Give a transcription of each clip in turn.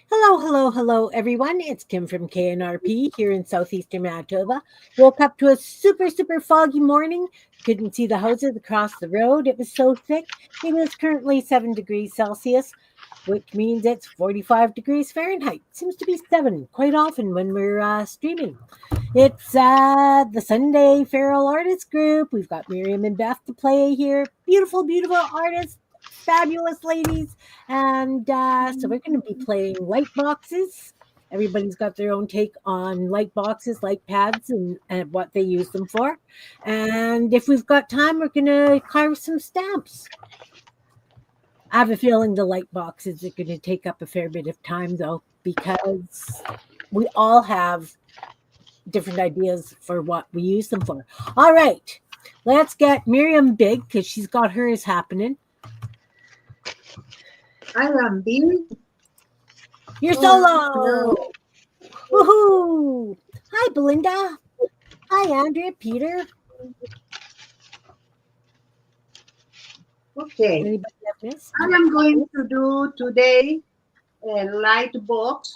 Hello, hello, hello, everyone. It's Kim from K&RP here in southeastern Manitoba. Woke up to a super, super foggy morning. Couldn't see the houses across the road. It was so thick. It is currently 7 degrees Celsius, which means it's 45 degrees Fahrenheit. Seems to be 7 quite often when we're streaming. It's the Sunday Feral Artists Group. We've got Miriam and Beth to play here. Beautiful, beautiful artists, fabulous ladies. And so we're going to be playing Lightboxes. Everybody's got their own take on light boxes, light pads, and what they use them for. And if we've got time, we're going to carve some stamps. I have a feeling the light boxes are going to take up a fair bit of time, though, because we all have different ideas for what we use them for. All right, let's get Miriam big because she's got hers happening. I am big. You're solo. No. Woohoo! Hi, Belinda. Hi, Andrea, Peter. Okay. Anybody have missed? I am going to do today a light box,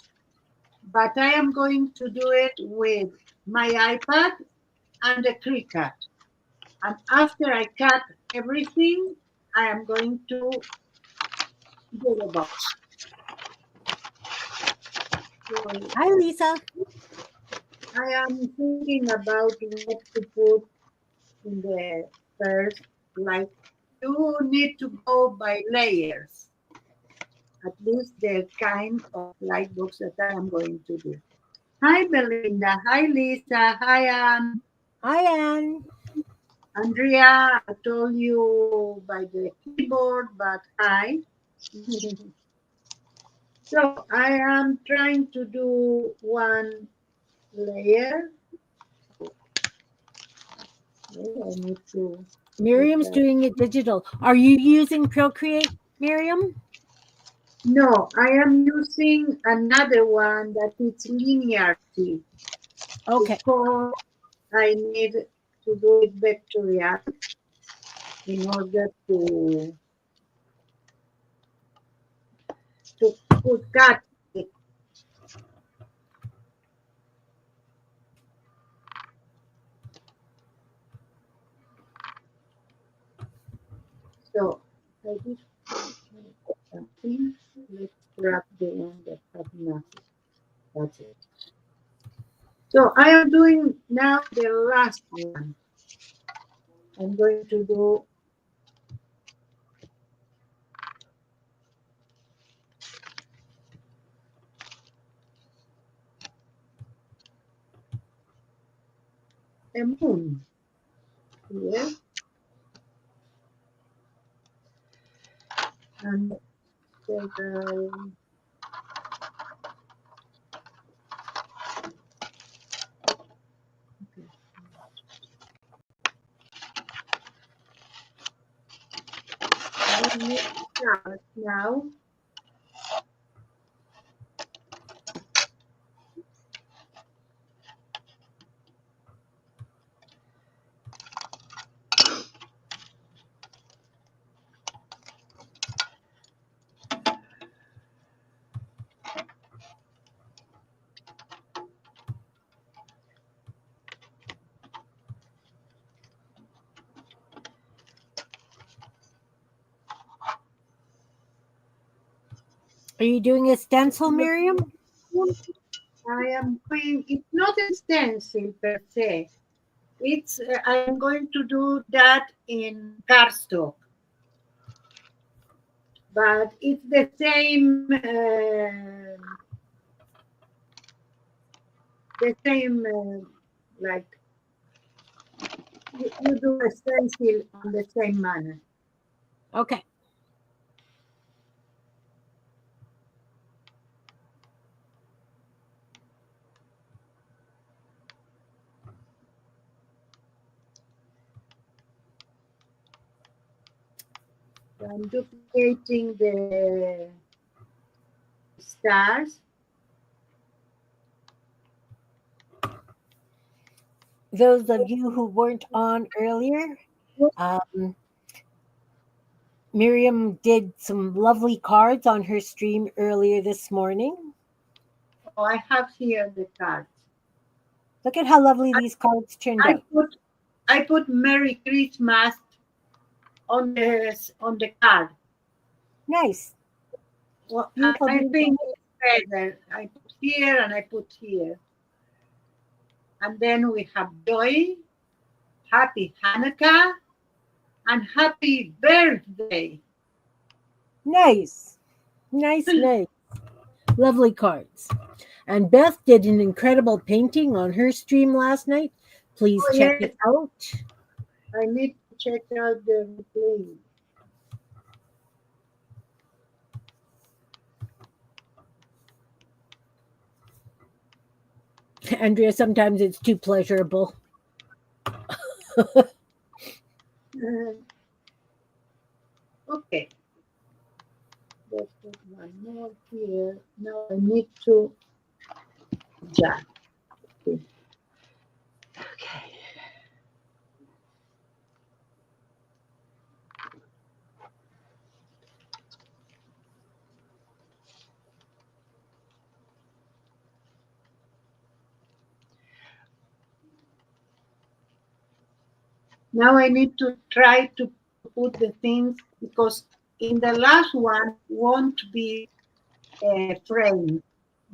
but I am going to do it with my iPad and a Cricut. And after I cut everything, I am going to do the box. So Hi, Lisa. I am thinking about what to put in the first. Like, you need to go by layers. At least the kind of light box that I am going to do. Hi, Belinda. Hi, Lisa. Hi, Anne. Hi, Anne. Andrea, I told you by the keyboard, but hi. So I am trying to do one layer. Okay, I need to. Miriam's doing it digital. Are you using Procreate, Miriam? No, I am using another one that is linearity. Okay. Because I need to do it vectorial in order to cut it. So I did something. Let's grab the end that has nothing. That's it. So I am doing now the last one. I'm going to do a moon here. And several. Now. Are you doing a stencil, Miriam? I am going, it's not a stencil per se. It's I am going to do that in cardstock, but it's the same like you do a stencil on the same manner. Okay. So I'm duplicating the stars. Those of you who weren't on earlier, um, Miriam did some lovely cards on her stream earlier this morning. Oh, I have here the cards. Look at how lovely these cards turned I out. put I put Merry Christmas on the card. Nice. Well, Beautiful, I beautiful. think it's better. I put here and I put here. And then we have joy, happy Hanukkah, and happy birthday. Nice. Nice, nice. Lovely cards. And Beth did an incredible painting on her stream last night. Please Oh, check yes, it out. I need to check out the replay. Andrea, sometimes it's too pleasurable. Uh, okay, let's put one more here. Now I need to, yeah. Okay. Okay. Now I need to try to put the things because in the last one won't be a frame,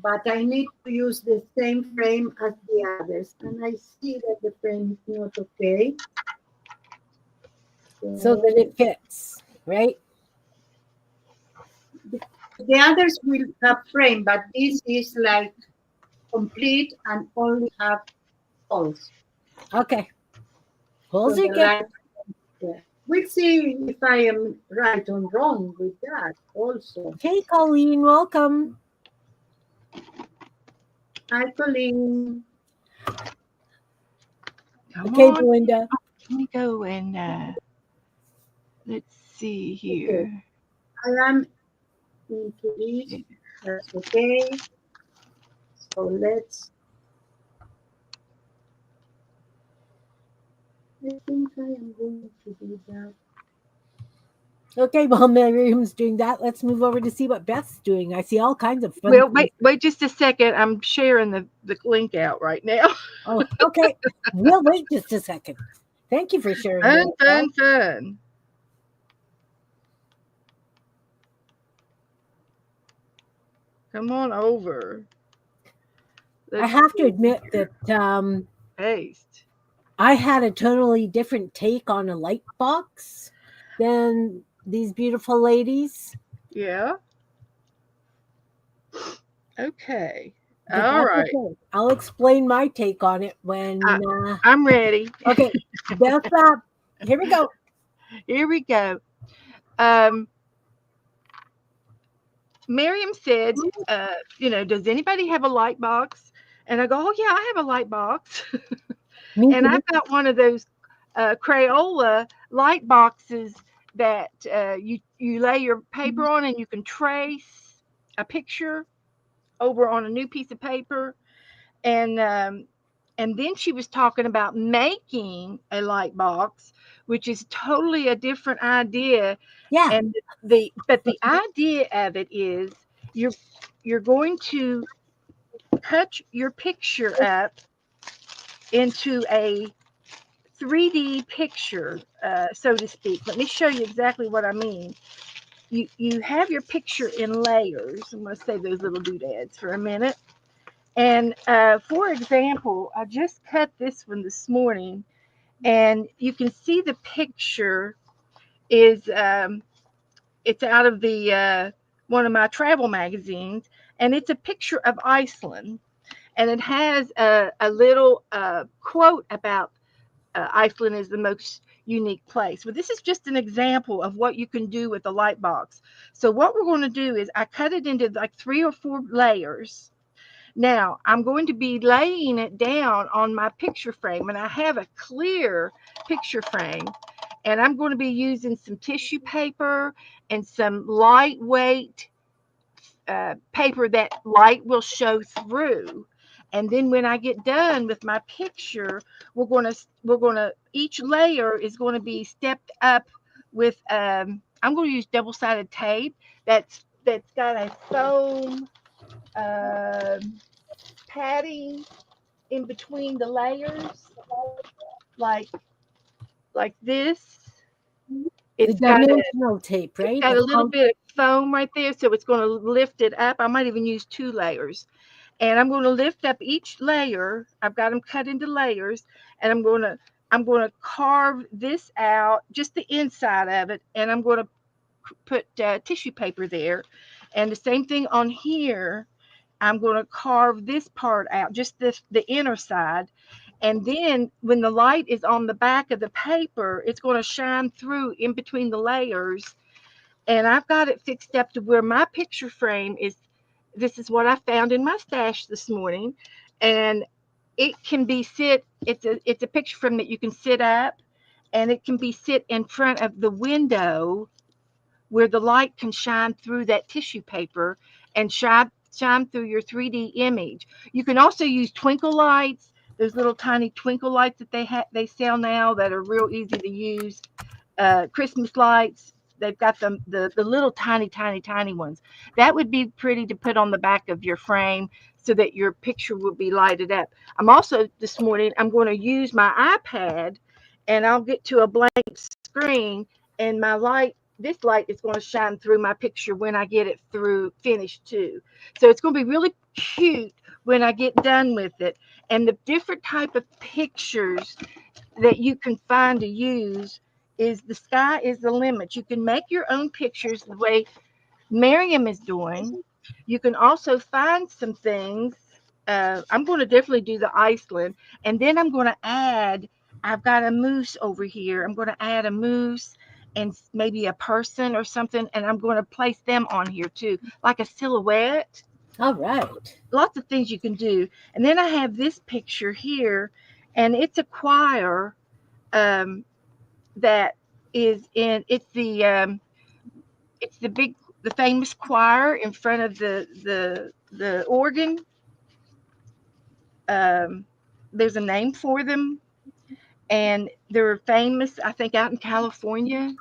but I need to use the same frame as the others. And I see that the frame is not okay. So that So it fits, right? the others will have frame, but this is like complete and only have holes. Okay. Holes So are the good. light, yeah. We'll see if I am right or wrong with that also. Hey, Colleen, welcome. Hi, Colleen. Come Okay, on. Belinda. Let me go and let's see Okay, here. I am into this. That's okay. So let's. I think I am going to do that. Okay, while Miriam's doing that, let's move over to see what Beth's doing. I see all kinds of fun Well, things. wait just a second. I'm sharing the link out right now. Oh, okay. We'll wait just a second. Thank you for sharing Fun, that, fun, Beth. fun. Come on over. I Let's have to see. admit that Paste. I had a totally different take on a light box than these beautiful ladies. Yeah. Okay. But All that's right. okay. I'll explain my take on it I, when. I'm ready. Okay, Beth, here we go. Here we go. Um, Miriam said, does anybody have a light box? And I go, oh yeah, I have a light box. Me And too. I've got one of those Crayola light boxes that you lay your paper on, and you can trace a picture over on a new piece of paper. And then she was talking about making a light box, which is totally a different idea. Yeah, And the idea of it is you're you're going to cut your picture up into a 3D picture, so to speak. Let me show you exactly what I mean. You have your picture in layers. I'm going to save those little doodads for a minute. And for example, I just cut this one this morning, and you can see the picture is it's out of the one of my travel magazines, and it's a picture of Iceland, and it has a little quote about Iceland is the most unique place. Well, this is just an example of what you can do with a light box. So what we're going to do is I cut it into like 3 or 4 layers. Now I'm going to be laying it down on my picture frame, and I have a clear picture frame, and I'm going to be using some tissue paper and some lightweight paper that light will show through. And then when I get done with my picture, we're gonna each layer is going to be stepped up with I'm going to use double-sided tape that's got a foam um padding in between the layers, like this. The It's got a dimensional tape, it's right? got a little bit of foam right there, so it's going to lift it up. I might even use 2 layers, and I'm going to lift up each layer. I've got them cut into layers, and I'm going to carve this out, just the inside of it, and I'm going to put tissue paper there, and the same thing on here. I'm going to carve this part out, just the inner side. And then when the light is on the back of the paper, it's going to shine through in between the layers. And I've got it fixed up to where my picture frame is. This is what I found in my stash this morning. And it can be it's a picture frame that you can sit up, and it can be sit in front of the window where the light can shine through that tissue paper and shine through your 3D image. You can also use twinkle lights, those little tiny twinkle lights that they sell now that are real easy to use. Christmas lights. They've got the little tiny ones. That would be pretty to put on the back of your frame so that your picture will be lighted up. I'm also this morning I'm going to use my iPad, and I'll get to a blank screen, and this light is going to shine through my picture when I get it through finished too. So it's going to be really cute when I get done with it. And the different type of pictures that you can find to use is the sky is the limit. You can make your own pictures the way Miriam is doing. You can also find some things. I'm going to definitely do the Iceland, and then I'm going to add. I've got a moose over here. I'm going to add a moose and maybe a person or something, and I'm going to place them on here too, like a silhouette. All right. Lots of things you can do. And then I have this picture here, and it's a choir um, that is in. It's the famous choir in front of the organ. Um, there's a name for them, and they're famous, I think, out in California.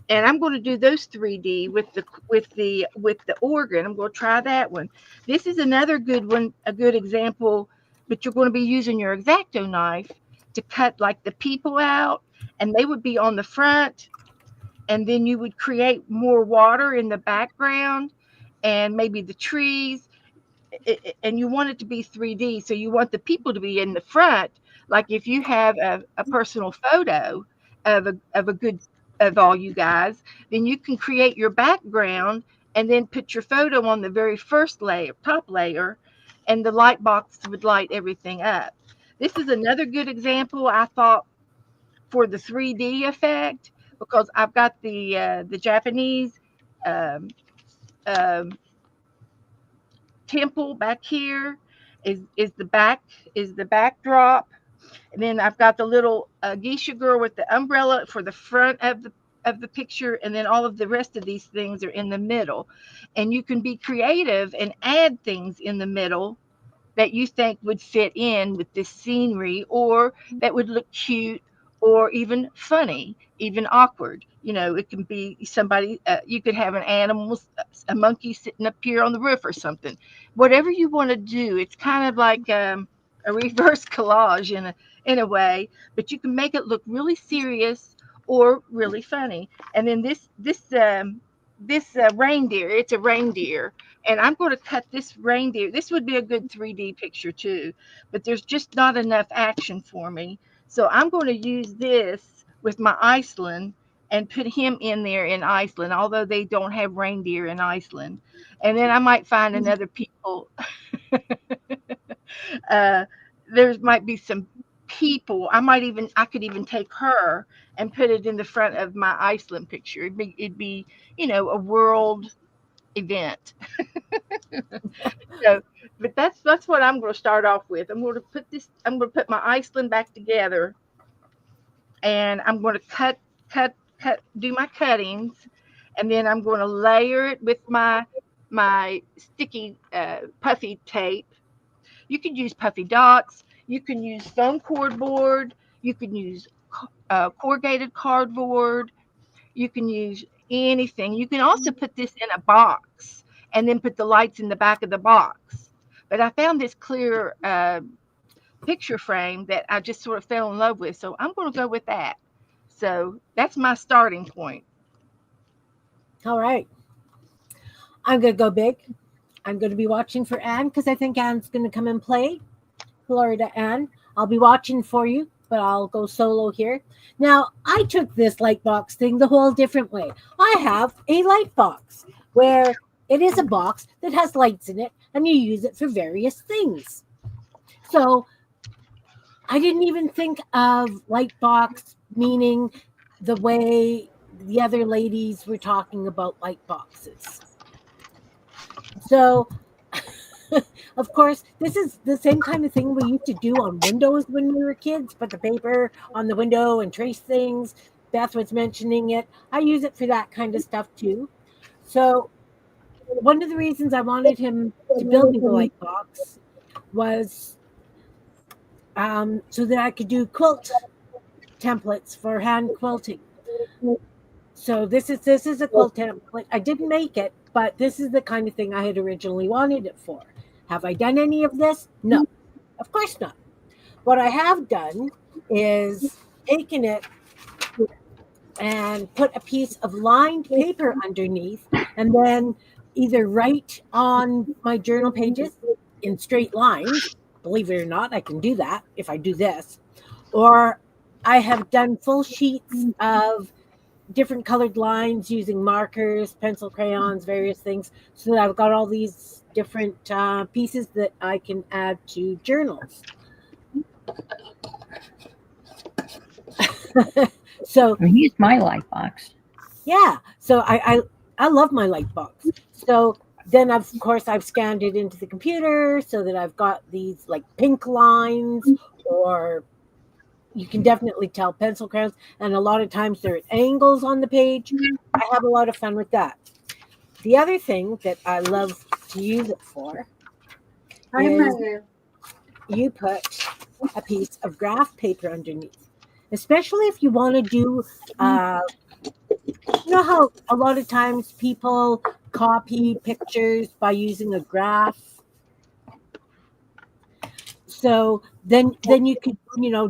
And I'm going to do those 3D with the organ. I'm going to try that one. This is another good one, a good example. But you're going to be using your X-Acto knife to cut like the people out, and they would be on the front, and then you would create more water in the background, and maybe the trees, and you want it to be 3D, so you want the people to be in the front. Like if you have a personal photo of a good of all you guys, then you can create your background and then put your photo on the very first layer, top layer, and the light box would light everything up. This is another good example I thought for the 3D effect, because I've got the Japanese um, um, temple back here is the backdrop, and then I've got the little geisha girl with the umbrella for the front of the picture, and then all of the rest of these things are in the middle. And you can be creative and add things in the middle that you think would fit in with this scenery, or that would look cute, or even funny, even awkward. It can be somebody, you could have an animal, a monkey sitting up here on the roof or something. Whatever you want to do, it's kind of like a reverse collage in a way, but you can make it look really serious or really funny. And then this reindeer, it's a reindeer, and I'm going to cut this reindeer. This would be a good 3D picture too, but there's just not enough action for me. So I'm going to use this with my Iceland and put him in there in Iceland, although they don't have reindeer in Iceland. And then I might find another people. uh, there might be some people. I could even take her and put it in the front of my Iceland picture. It'd be a world event. So, but that's what I'm going to start off with. I'm going to put my Iceland back together, and I'm going to cut, do my cuttings, and then I'm going to layer it with my sticky puffy tape. You can use puffy dots. You can use foam cardboard. You can use corrugated cardboard. You can use anything. You can also put this in a box and then put the lights in the back of the box. But I found this clear picture frame that I just sort of fell in love with. So I'm going to go with that. So that's my starting point. All right. I'm going to go big. I'm going to be watching for Anne because I think Anne's going to come and play. Florida Anne. I'll be watching for you, but I'll go solo here. Now, I took this light box thing the whole different way. I have a light box where it is a box that has lights in it and you use it for various things. So I didn't even think of light box meaning the way the other ladies were talking about light boxes. So, of course, this is the same kind of thing we used to do on windows when we were kids, put the paper on the window and trace things. Beth was mentioning it. I use it for that kind of stuff too. So, one of the reasons I wanted him to build me the light box was so that I could do quilt templates for hand quilting. So this is a quilt template. I didn't make it, but this is the kind of thing I had originally wanted it for. Have I done any of this? No, of course not. What I have done is taken it and put a piece of lined paper underneath and then either write on my journal pages in straight lines. Believe it or not, I can do that if I do this. Or I have done full sheets of different colored lines using markers, pencil, crayons, various things, so that I've got all these different pieces that I can add to journals. So here's my light box. Yeah, so I love my light box. So then of course I've scanned it into the computer so that I've got these like pink lines, or you can definitely tell pencil crayons, and a lot of times there are angles on the page. I have a lot of fun with that. The other thing that I love to use it for is you put a piece of graph paper underneath, especially if you want to do you know how a lot of times people copy pictures by using a graph. So then you could,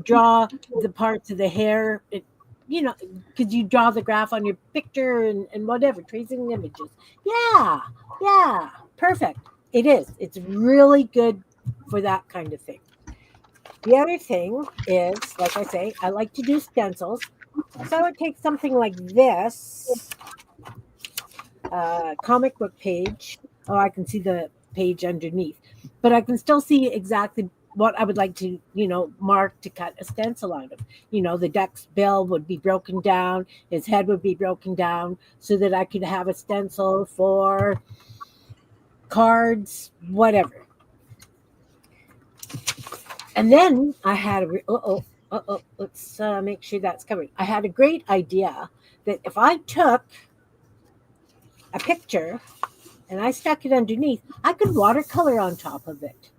draw the parts of the hair, because you draw the graph on your picture and whatever, tracing images. Yeah, perfect. It is. It's really good for that kind of thing. The other thing is, like I say, I like to do stencils. So I would take something like this comic book page. Oh, I can see the page underneath, but I can still see exactly what I would like to, mark to cut a stencil out of. The duck's bill would be broken down, his head would be broken down, so that I could have a stencil for cards, whatever. And then I had let's make sure that's covered. I had a great idea that if I took a picture and I stuck it underneath, I could watercolor on top of it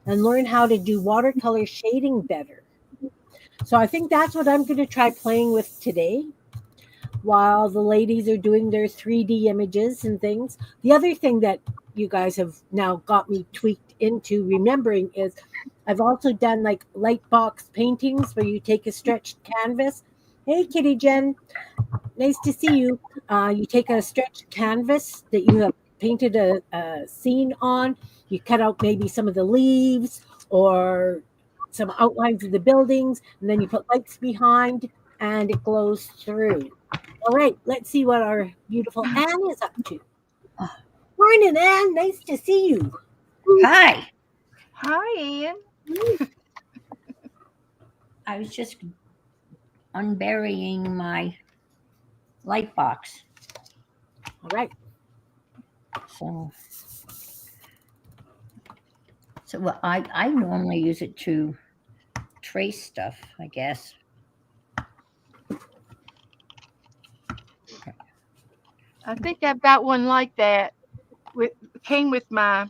and learn how to do watercolor shading better. So I think that's what I'm going to try playing with today while the ladies are doing their 3D images and things. The other thing that you guys have now got me tweaked into remembering is I've also done like light box paintings where you take a stretched canvas. Hey, Kitty Jen, nice to see you. You take a stretched canvas that you have painted a scene on. You cut out maybe some of the leaves or some outlines of the buildings, and then you put lights behind, and it glows through. All right, let's see what our beautiful Anne is up to. Morning, Anne. Nice to see you. Hi. Hi, Ann. I was just unburying my light box. All right. So well, I normally use it to trace stuff, I guess. I think I've got one like that. Came with my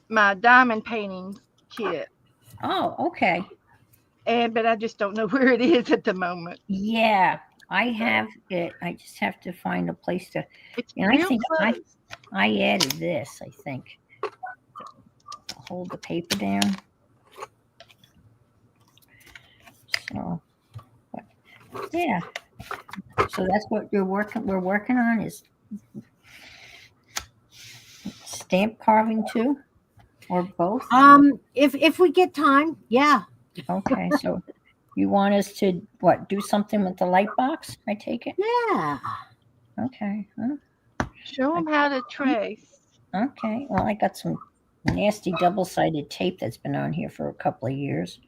diamond painting kit. Oh, okay. But I just don't know where it is at the moment. Yeah, I have it. I just have to find a place to. It's And real I think close. I added this, I think, to hold the paper down. So, yeah. So that's what we're working on is stamp carving too, or both. If we get time, yeah. Okay. So you want us to do something with the light box? I take it. Yeah. Okay. Show them how to trace. Okay. Well, I got some nasty double-sided tape that's been on here for a couple of years.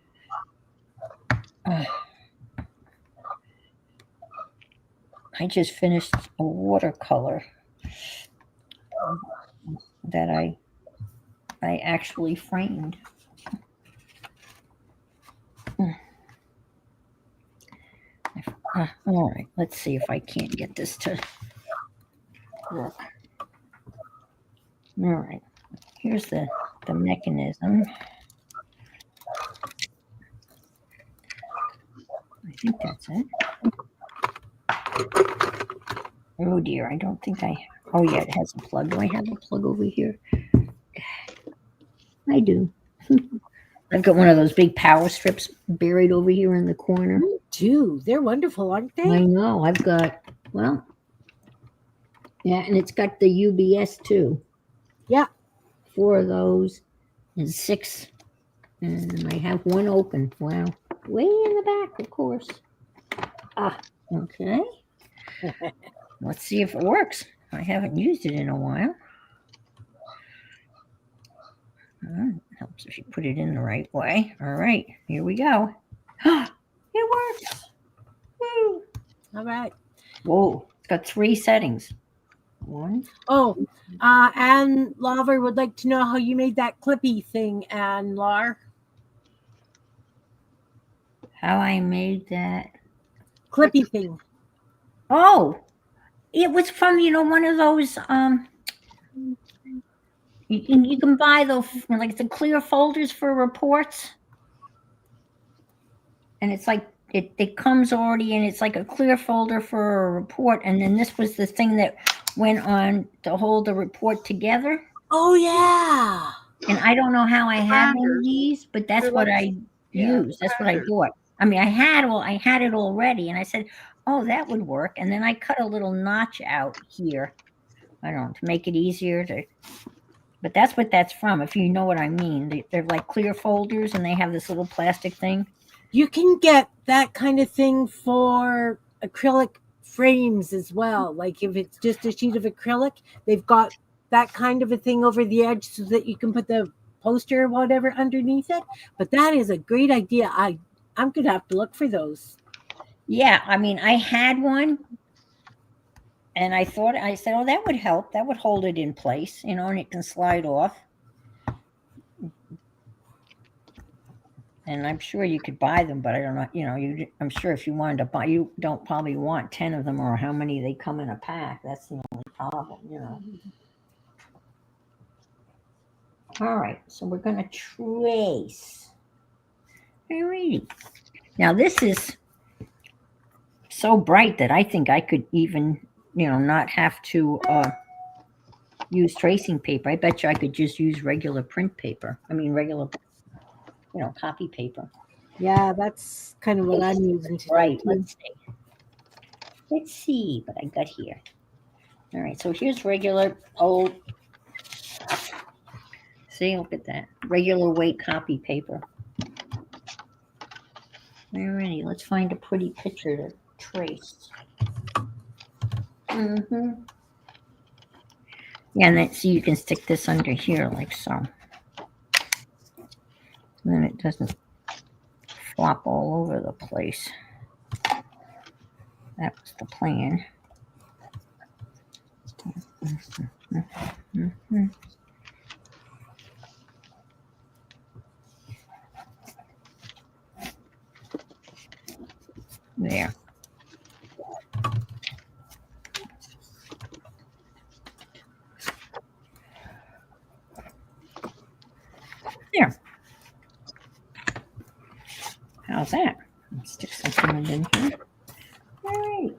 I just finished a watercolor that I actually framed. All right, let's see if I can't get this to work. All right, here's the mechanism. I think that's it. Oh dear, I don't think oh yeah, it has a plug. Do I have a plug over here? I do. I've got one of those big power strips buried over here in the corner. Me too. They're wonderful, aren't they? I know. I've got, well, yeah, and it's got the UBS too. Yeah. 4 of those and 6. And I have one open. Wow. Way in the back, of course. Okay. Let's see if it works. I haven't used it in a while. It helps if you put it in the right way. All right, here we go. It works. Woo. All right. Whoa, it's got 3 settings. 1. Oh, Anne Laver would like to know how you made that clippy thing, Anne Lar. How I made that Clippy thing. Oh, it was from one of those you can buy those like the clear folders for reports, and it's like it comes already, and it's like a clear folder for a report, and then this was the thing that went on to hold the report together. Oh yeah. And I don't know how I had one of these, but that's what I used. That's what I bought. I mean, I had it already, and I said, "Oh, that would work." And then I cut a little notch out here. I don't know, to make it easier to. But that's what that's from. If you know what I mean, they're like clear folders, and they have this little plastic thing. You can get that kind of thing for acrylic frames as well. Like if it's just a sheet of acrylic, they've got that kind of a thing over the edge so that you can put the poster or whatever underneath it. But that is a great idea. I'm gonna have to look for those. Yeah, I mean, I had one, and I said, oh, that would help. That would hold it in place, and it can slide off. And I'm sure you could buy them, but I don't know, I'm sure if you wanted to buy, you don't probably want 10 of them or how many they come in a pack. That's the only problem, All right, so we're going to trace. All right. Now this is so bright that I think I could even, not have to use tracing paper. I bet you I could just use regular print paper. I mean, regular, copy paper. Yeah, that's kind of what I'm using today. Right. Let's see what I got here. All right, so here's regular old. See, look at that. Regular weight copy paper. Alrighty, let's find a pretty picture to trace. Yeah, and then you can stick this under here like so. And then it doesn't flop all over the place. That was the plan. There. There. How's that? Let's stick something in here. All right.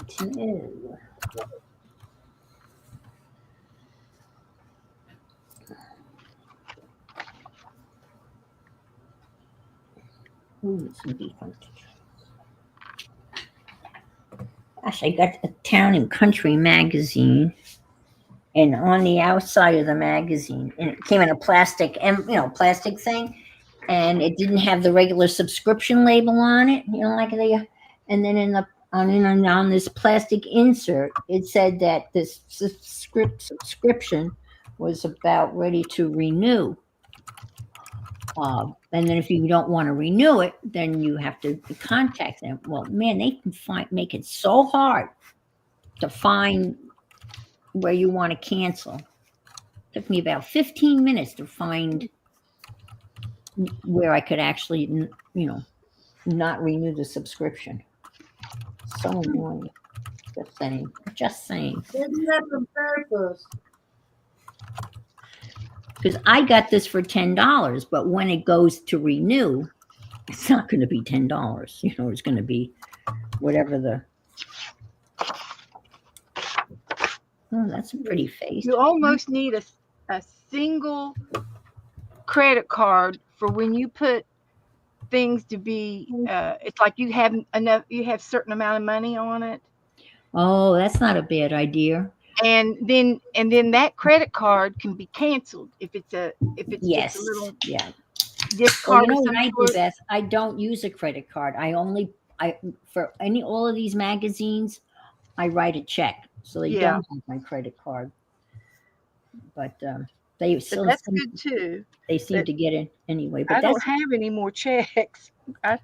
Two. Ooh, some beef on it. Gosh, I got a Town and Country magazine, and on the outside of the magazine, and it came in a plastic, plastic thing, and it didn't have the regular subscription label on it, like they. And then on this plastic insert, it said that this subscription was about ready to renew. And then if you don't want to renew it, then you have to contact them. Well, man, they can make it so hard to find where you want to cancel. Took me about 15 minutes to find where I could actually, not renew the subscription. So annoying. Just saying. They do that on purpose. Because I got this for $10, but when it goes to renew, it's not going to be $10. It's going to be whatever the. Oh, that's a pretty face. You almost need a single credit card for when you put things to be. It's like you have certain amount of money on it. Oh, that's not a bad idea. And then that credit card can be canceled if it's Yes. just a little Well, gift card. what I do, Beth? I don't use a credit card. For all of these magazines, I write a check, so they don't have my credit card. But they still. But that's good too. They seem to get it anyway. But I don't have any more checks. I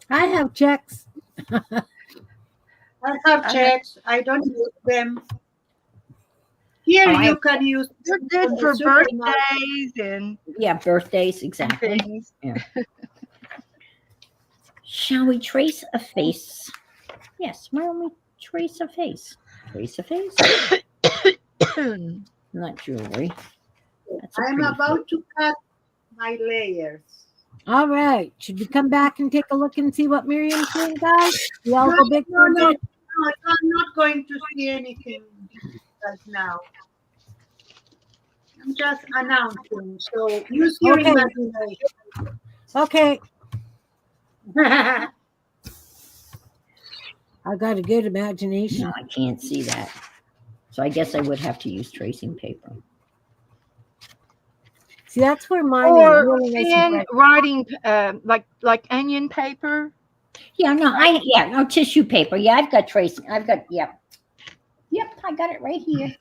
have checks. I have checks. I don't use them. Here you can use. They're good for birthdays and birthdays, exactly. Things. Yeah. Shall we trace a face? Yes. Why don't we trace a face? Trace a face. Not jewelry. I'm about to cut my layers. All right. Should we come back and take a look and see what Miriam's doing, guys? We all go big for a minute. No, I'm not going to see anything right now. I'm just announcing. So use your imagination. Okay. I got a good imagination. No, I can't see that. So I guess I would have to use tracing paper. See, that's where mine or is really nice and thin bright. writing like onion paper. Yeah, no tissue paper. Yeah, I've got tracing. Yep, I got it right here.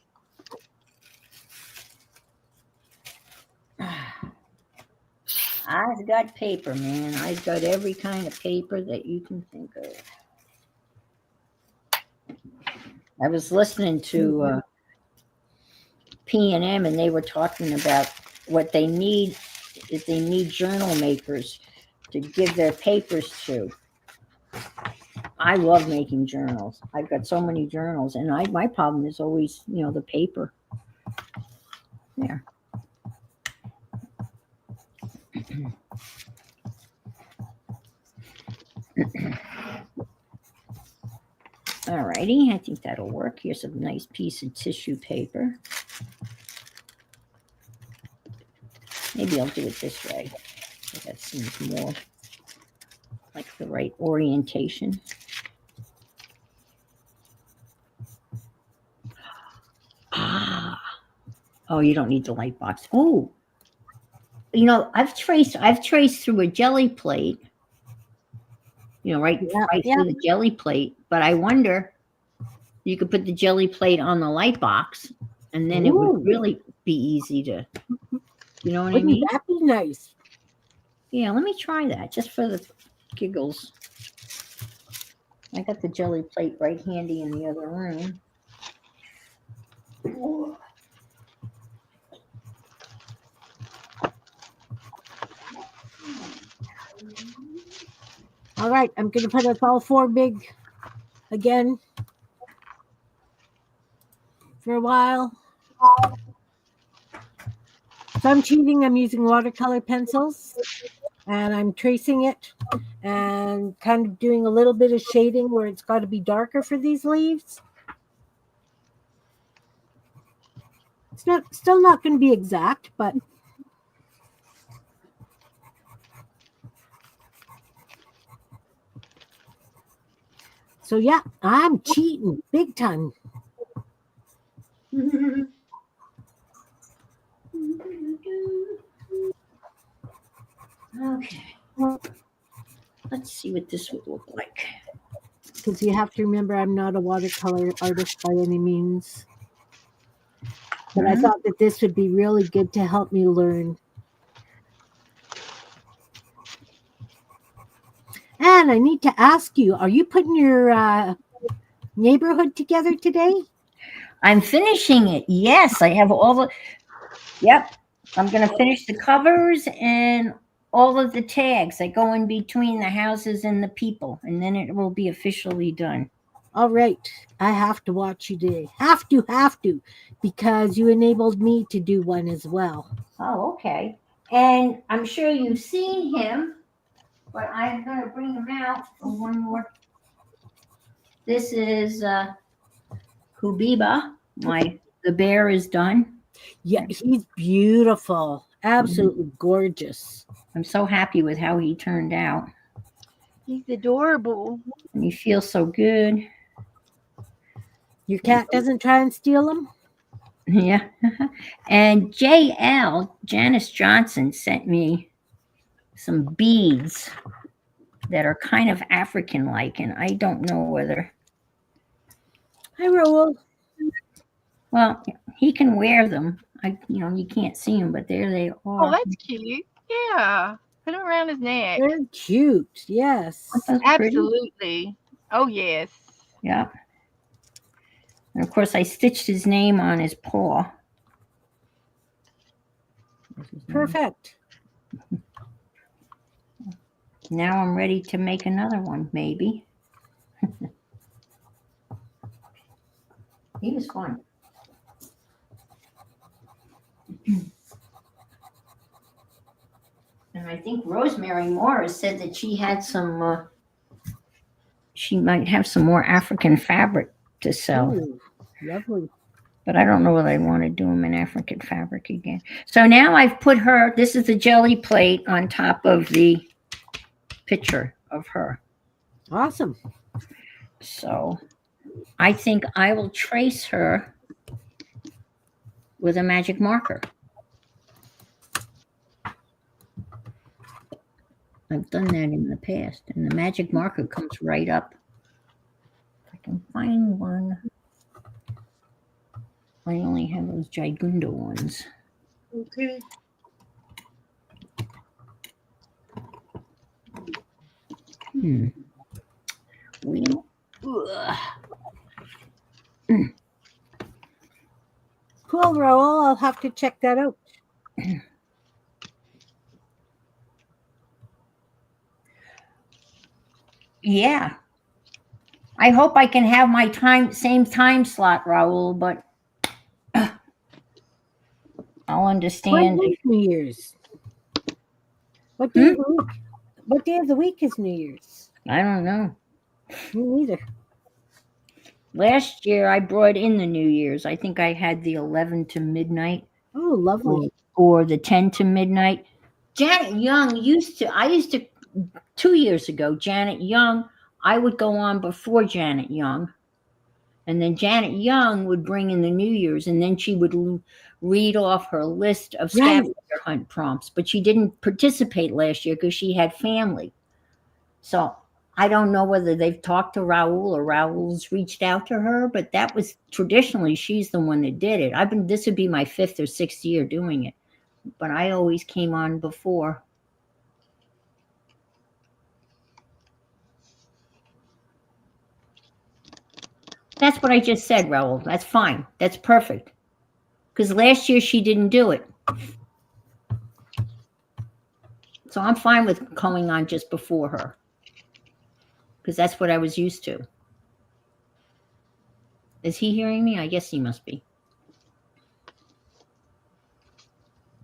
I've got paper, man. I've got every kind of paper that you can think of. I was listening to P&M, and they were talking about what they need is they need journal makers to give their papers to. I love making journals. I've got so many journals, and my problem is always, the paper. There. All righty, I think that'll work. Here's a nice piece of tissue paper. Maybe I'll do it this way. That seems more like the right orientation. Oh, you don't need the light box. Oh, I've traced through a jelly plate. Right through the jelly plate. But I wonder, you could put the jelly plate on the light box, and then it would really be easy to, you know what I mean? That'd be nice. Yeah, let me try that just for the giggles. I got the jelly plate right handy in the other room. All right, I'm going to put us all four big again for a while. So I'm cheating. I'm using watercolor pencils. and I'm tracing it and kind of doing a little bit of shading where it's got to be darker for these leaves. It's still not going to be exact, but so yeah, I'm cheating big time. Okay. Let's see what this would look like. Because you have to remember, I'm not a watercolor artist by any means. But I thought that this would be really good to help me learn. And I need to ask you, are you putting your neighborhood together today? I'm finishing it. Yes, I have all the. Yep. I'm going to finish the covers and all of the tags that go in between the houses and the people, and then it will be officially done. All right. I have to watch you today. Have to, because you enabled me to do one as well. Oh, okay. And I'm sure you've seen him, but I'm going to bring him out for one more. This is Hubiba. The bear is done. Yeah, he's beautiful. Absolutely gorgeous. I'm so happy with how he turned out. He's adorable. And he feels so good. Your cat doesn't try and steal him? Yeah. And JL, Janice Johnson, sent me some beads that are kind of African-like, and I don't know whether. Hi, Raoul. Well, he can wear them. You can't see them, but there they are. Oh, that's cute. Yeah. Put him around his neck. They're cute. Yes. Absolutely. Oh, yes. Yeah. And of course, I stitched his name on his paw. Perfect. Now I'm ready to make another one, maybe. He was fun. And I think Rosemary Morris said that she had some, she might have some more African fabric to sell. Ooh, lovely. But I don't know whether I want to do them in African fabric again. So now I've put her, this is the jelly plate on top of the picture of her. Awesome. So I think I will trace her with a magic marker. I've done that in the past, and the magic marker comes right up. If I can find one. I only have those Gigundo ones. Okay. Wheel. Cool, Raoul. I'll have to check that out. Yeah. I hope I can have my same time slot, Raoul, but I'll understand. When is New Year's? What day of the week? What day of the week is New Year's? I don't know. Me neither. Last year I brought in the New Year's. I think I had the 11 to midnight. Oh, lovely. Or the 10 to midnight. Janet Young used to 2 years ago, Janet Young, I would go on before Janet Young. And then Janet Young would bring in the New Year's, and then she would read off her list of scavenger hunt prompts. But she didn't participate last year because she had family. So I don't know whether they've talked to Raoul or Raoul's reached out to her, but that was traditionally, she's the one that did it. This would be my 5th or 6th year doing it, but I always came on before. That's what I just said, Raoul. That's fine. That's perfect. Because last year she didn't do it. So I'm fine with going on just before her. Because that's what I was used to. Is he hearing me? I guess he must be.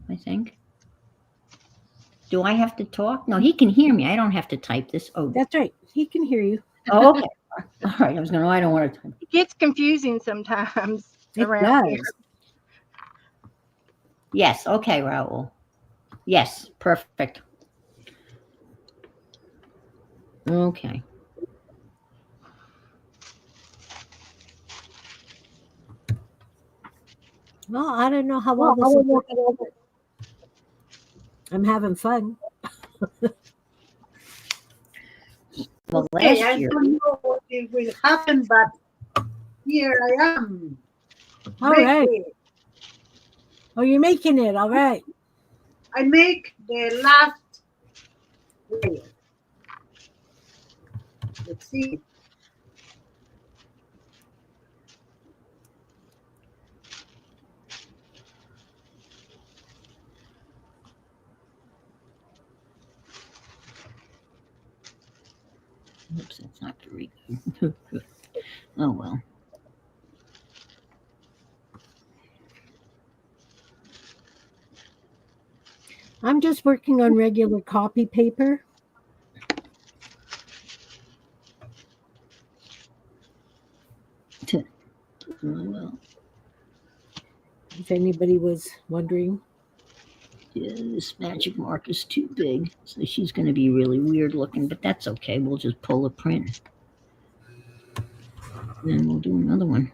I think. Do I have to talk? No, he can hear me. I don't have to type this. Oh, That's right. He can hear you. oh okay. All right. I was going to, I don't want to type. It gets confusing sometimes It around here. does. Yes. Okay, Raul. Yes. Perfect. Okay. Well, I don't know how well this is working. I'm having fun. Well, Okay, last I year, don't know what it will happen, but here I am. All right. Make it. Oh, you're making it. All right. I make the last layer. Let's see. oops, that's not very good. Oh, well. I'm just working on regular copy paper. Oh, well. If anybody was wondering. Yeah, this magic mark is too big, so she's going to be really weird looking, but that's okay. We'll just pull a print. Then we'll do another one.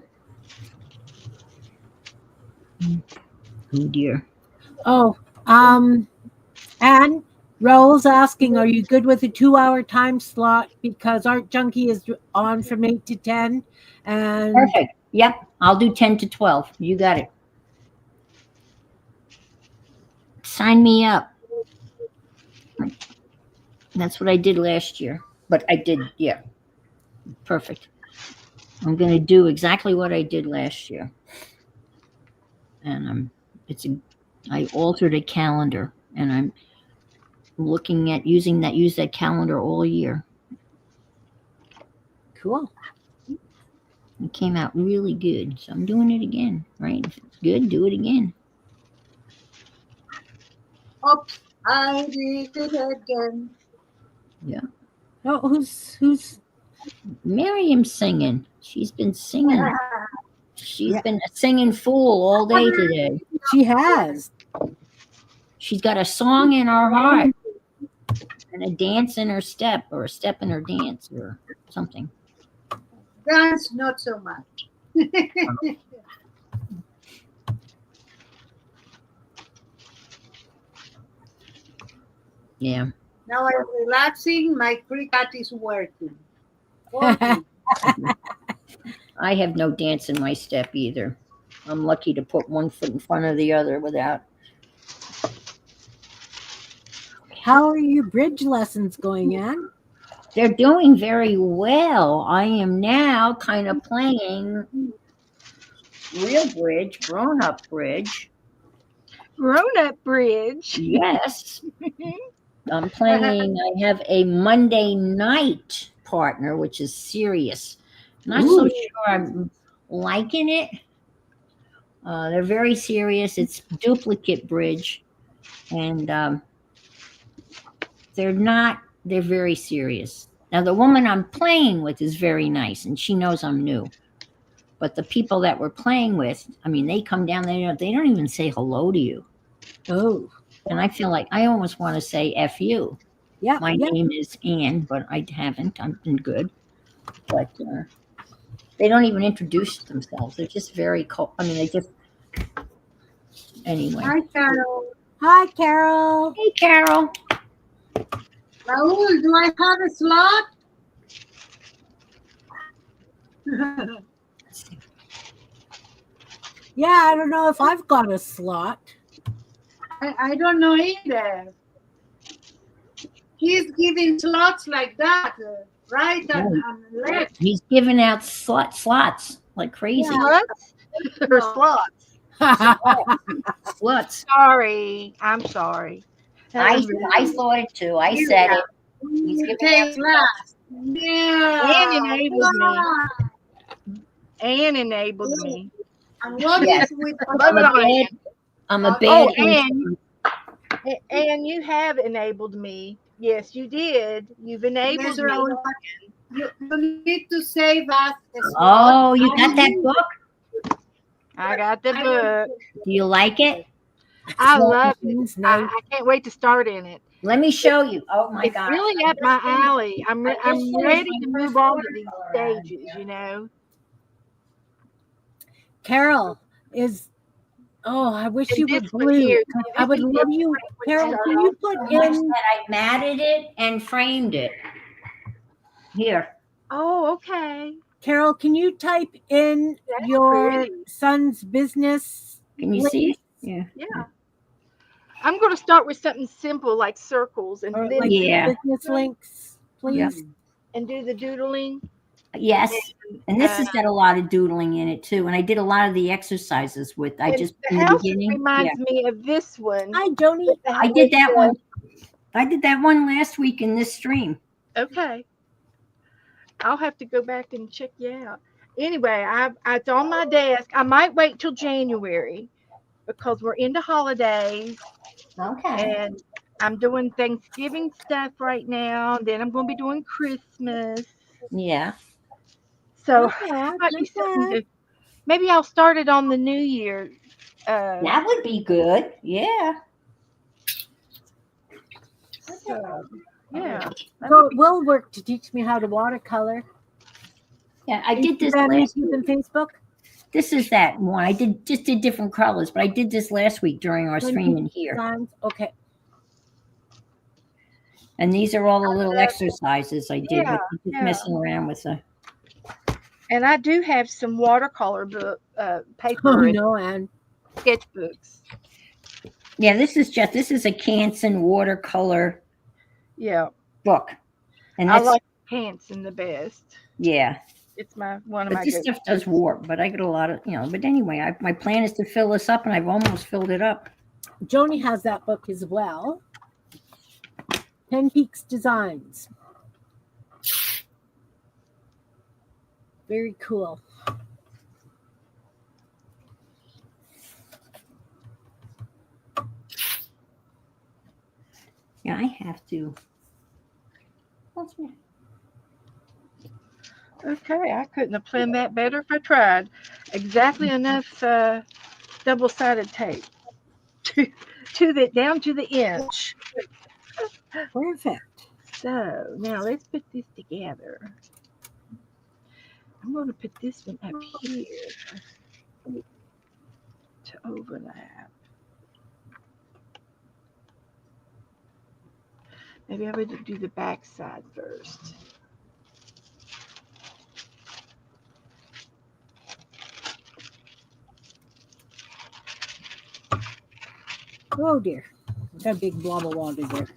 Oh dear. Oh, and Raul's asking, are you good with a 2-hour time slot? Because Art Junkie is on from 8 to 10. And Perfect. Yep. I'll do 10 to 12. You got it. Sign me up. That's what I did last year. But I did, yeah. Perfect. I'm going to do exactly what I did last year. And I altered a calendar, and I'm looking at use that calendar all year. cool. It came out really good, so I'm doing it again, right? If it's good, do it again. Oops, I did it again. Yeah. Oh, who's Miriam's singing. She's been singing. She's Yeah. been a singing fool all day today. she has? She's got a song in her heart and a dance in her step, or a step in her dance, or something. Dance, not so much. Yeah. Now I'm relaxing. My cricket is working. Working. I have no dance in my step either. I'm lucky to put one foot in front of the other without. How are your bridge lessons going, Anne? They're doing very well. I am now kind of playing real bridge, grown up bridge. Grown up bridge. Yes. I'm playing, I have a Monday night partner, which is serious. Not so Ooh. sure I'm liking it. They're very serious. It's duplicate bridge. And they're very serious. Now, the woman I'm playing with is very nice, and she knows I'm new. But the people that we're playing with, I mean, they come down, they don't even say hello to you. Oh, And I feel like I almost want to say F you. yeah. My yeah. name is Anne, but I haven't. I've been good. But they don't even introduce themselves. They're just very cold. I mean, they just. Anyway. Hi, Carol. Hi, Carol. Hey, Carol. Raul, do I have a slot? Yeah, I don't know if I've got a slot. I don't know either. He's giving slots like that, right and left. He's giving out slots like crazy. Sluts or slots? Sluts. Sorry. I'm sorry. I thought it too. I said it. He's giving out Take last. Yeah. Anne enabled me. Anne enabled me. And what Yes. is with Love it on Anne. I'm a Oh, bad Anne, And you have enabled me. Yes, you did. You've enabled Yes, me. Raul, but you need to save us as well. Oh, you got that book? I got the book. Do you like it? I Well, love it. Dean's I, name. I can't wait to start in it. Let me show you. Oh my It's gosh. really I up my just finished- alley. I'm I just I'm finished ready my to first move on to these watercolor ad stages. here. You know. Carol is. Oh, I wish And you were this one blue. here. 'Cause This I would is love a you, great one to Carol. start Can you off put with. So much in? that I matted it and framed it. Here. Oh, okay. Carol, can you type in That's your pretty. son's business Can you link, see? Yeah. Yeah. I'm going to start with something simple like circles, and or then like Yeah. business links, Yeah. please? and do the doodling. Yes. And this Uh, has got a lot of doodling in it too. And I did a lot of the exercises with I and just the in the house beginning. Yeah. reminds me of this one. Hi, Joni. With the, I with did that the- one. I did that one last week in this stream. Okay. I'll have to go back and check you out. Anyway, it's on my desk. I might wait till January because we're into holidays Okay. and I'm doing Thanksgiving stuff right now. And then I'm going to be doing Christmas. Yeah. So Not bad, might be not something bad. to. Maybe I'll start it on the New Year. That would be good. Yeah. So, yeah. So it will work to teach me how to watercolor. Yeah. I did this Instagram, last YouTube, week. and Facebook. This is that one. I did different colors, but I did this last week during our stream in here. Designs. Okay. And these are all the little exercises I did with just Yeah. messing around with the. And I do have some watercolor book Oh paper and no, Anne. sketchbooks. Yeah, this is a Canson watercolor Yeah. book. And I that's like Hanson the best. yeah. It's one of But my this good. stuff does warp, but I get a lot of but anyway, my plan is to fill this up and I've almost filled it up. Joni has that book as well. 10 Peaks Designs. Very cool. Yeah, I have to. Okay, I couldn't have planned that better if I tried. Exactly enough double-sided tape to the down to the inch. Perfect. So now let's put this together. I'm going to put this one up here to overlap. Maybe I would do the back side first. Oh dear. Got a big blob of water there.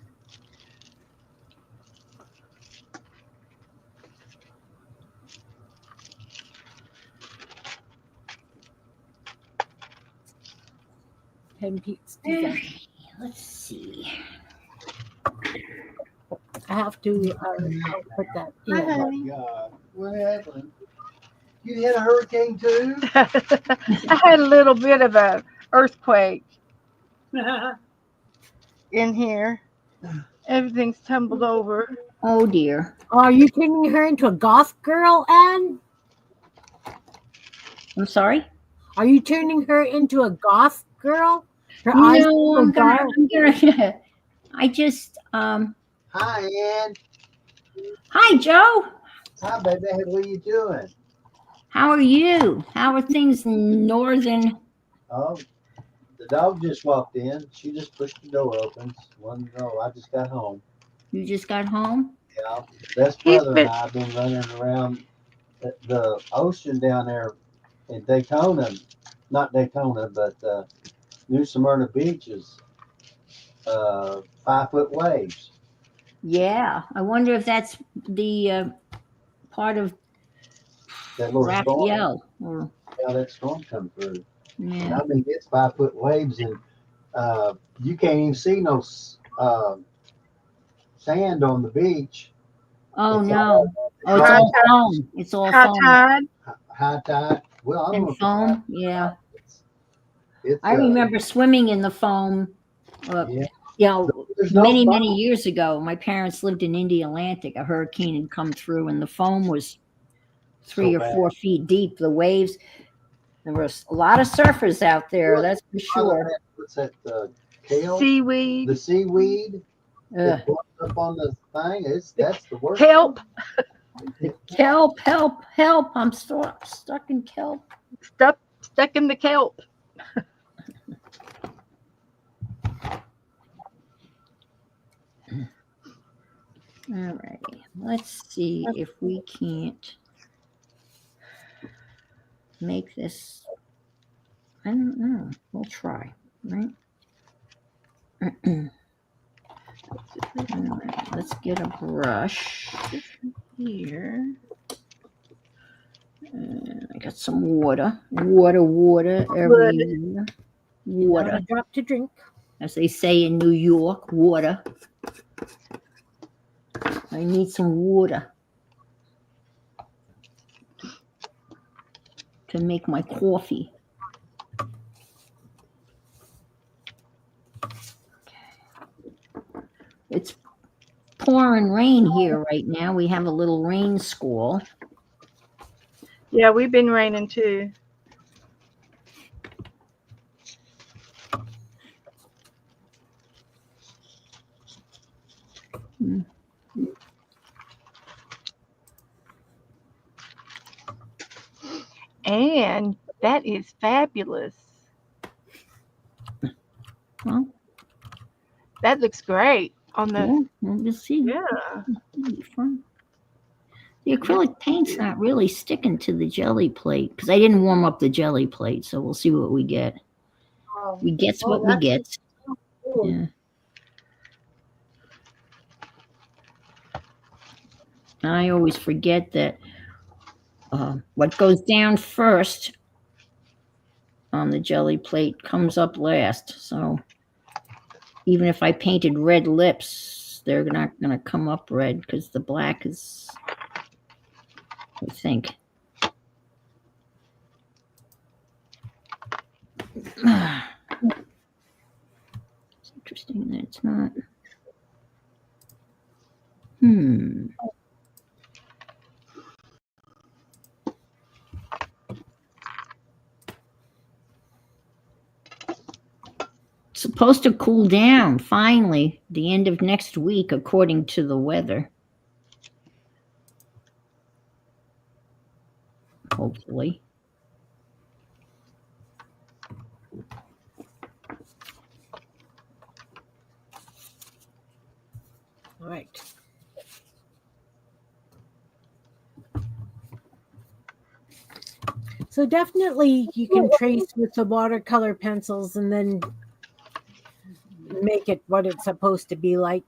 Ten Peaks Design. Let's see. I have to put that Hi, in. honey. God, what happened? You had a hurricane too? I had a little bit of a earthquake in here. Everything's tumbled over. Oh dear. Are you turning her into a goth girl, Anne? I'm sorry? Are you turning her into a goth girl? Her eyes No, so dark. I'm gonna I just Hi, Ann. Hi Joe. Hi, baby. What are you doing? How are you? How are things in northern? Oh, the dog just walked in. She just pushed the door open. Wanted to know. I just got home. You just got home? Yeah, best He's brother been- and I have been running around the ocean down there in Daytona. Not Daytona, but New Smyrna Beach is 5-foot waves. Yeah. I wonder if that's the part of That little storm. Raphael. Or, How that storm come through. yeah. I mean, it's 5-foot waves, and you can't even see no sand on the beach. Oh It's no. Oh, it's high all tide. foam. It's all High foam. tide. High tide. Well, I don't know. And if it's foam. high- Yeah. It's, I remember swimming in the foam Yeah. You know, There's no many, foam. many years ago, my parents lived in Indian Atlantic. A hurricane had come through, and the foam was 3 So or bad. 4 feet deep. The waves. There was a lot of surfers out there. Well, That's for sure. What's that? Kale? Seaweed, The seaweed Ugh. that blows up on the thing. That's the worst. kelp, Help! Help! Help! I'm stuck in kelp. stuck in the kelp. Alrighty. Let's see if we can't make this. I don't know. We'll try. Right. Alright, let's get a brush here. And I got some water. Water everywhere. Not a Water. drop to drink. As they say in New York, water. I need some water to make my coffee. It's pouring rain here right now. We have a little rain squall. Yeah, we've been raining too. And that is fabulous. Well, That looks great on the. yeah, we'll see. Yeah. It'll be fun. The acrylic paint's not really sticking to the jelly plate because I didn't warm up the jelly plate, so we'll see what we get. We gets what we get. Cool. Yeah. I always forget that what goes down first on the jelly plate comes up last. So even if I painted red lips, they're not going to come up red because the black is, I think. It's interesting that it's not. It's supposed to cool down finally the end of next week, according to the weather. Hopefully. All right. So definitely you can trace with the watercolor pencils and then make it what it's supposed to be like.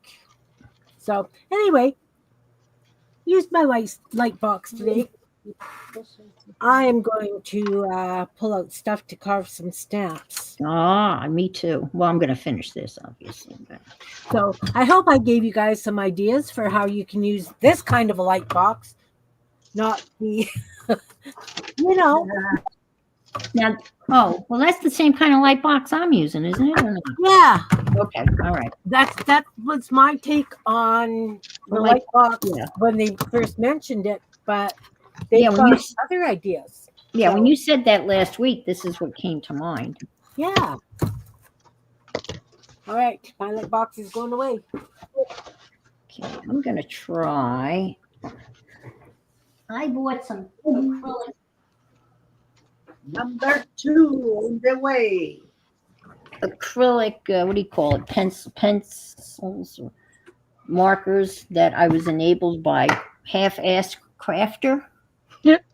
So anyway, use my light box today. I am going to pull out stuff to carve some stamps. Ah, me too. Well, I'm going to finish this, obviously. But So I hope I gave you guys some ideas for how you can use this kind of a light box, not the, you know. now, oh, well, that's the same kind of light box I'm using, isn't it? Or not? Yeah, Okay, all right. that was my take on the The light light- box yeah. when they first mentioned it, but they've Yeah, when got you- other ideas. Yeah, So- when you said that last week, this is what came to mind. Yeah. All right, my light box is going away. Okay, I'm going to try. I bought some acrylic. Number 2 on the way. What do you call it? Pencils or markers that I was enabled by half-assed crafter. Yep.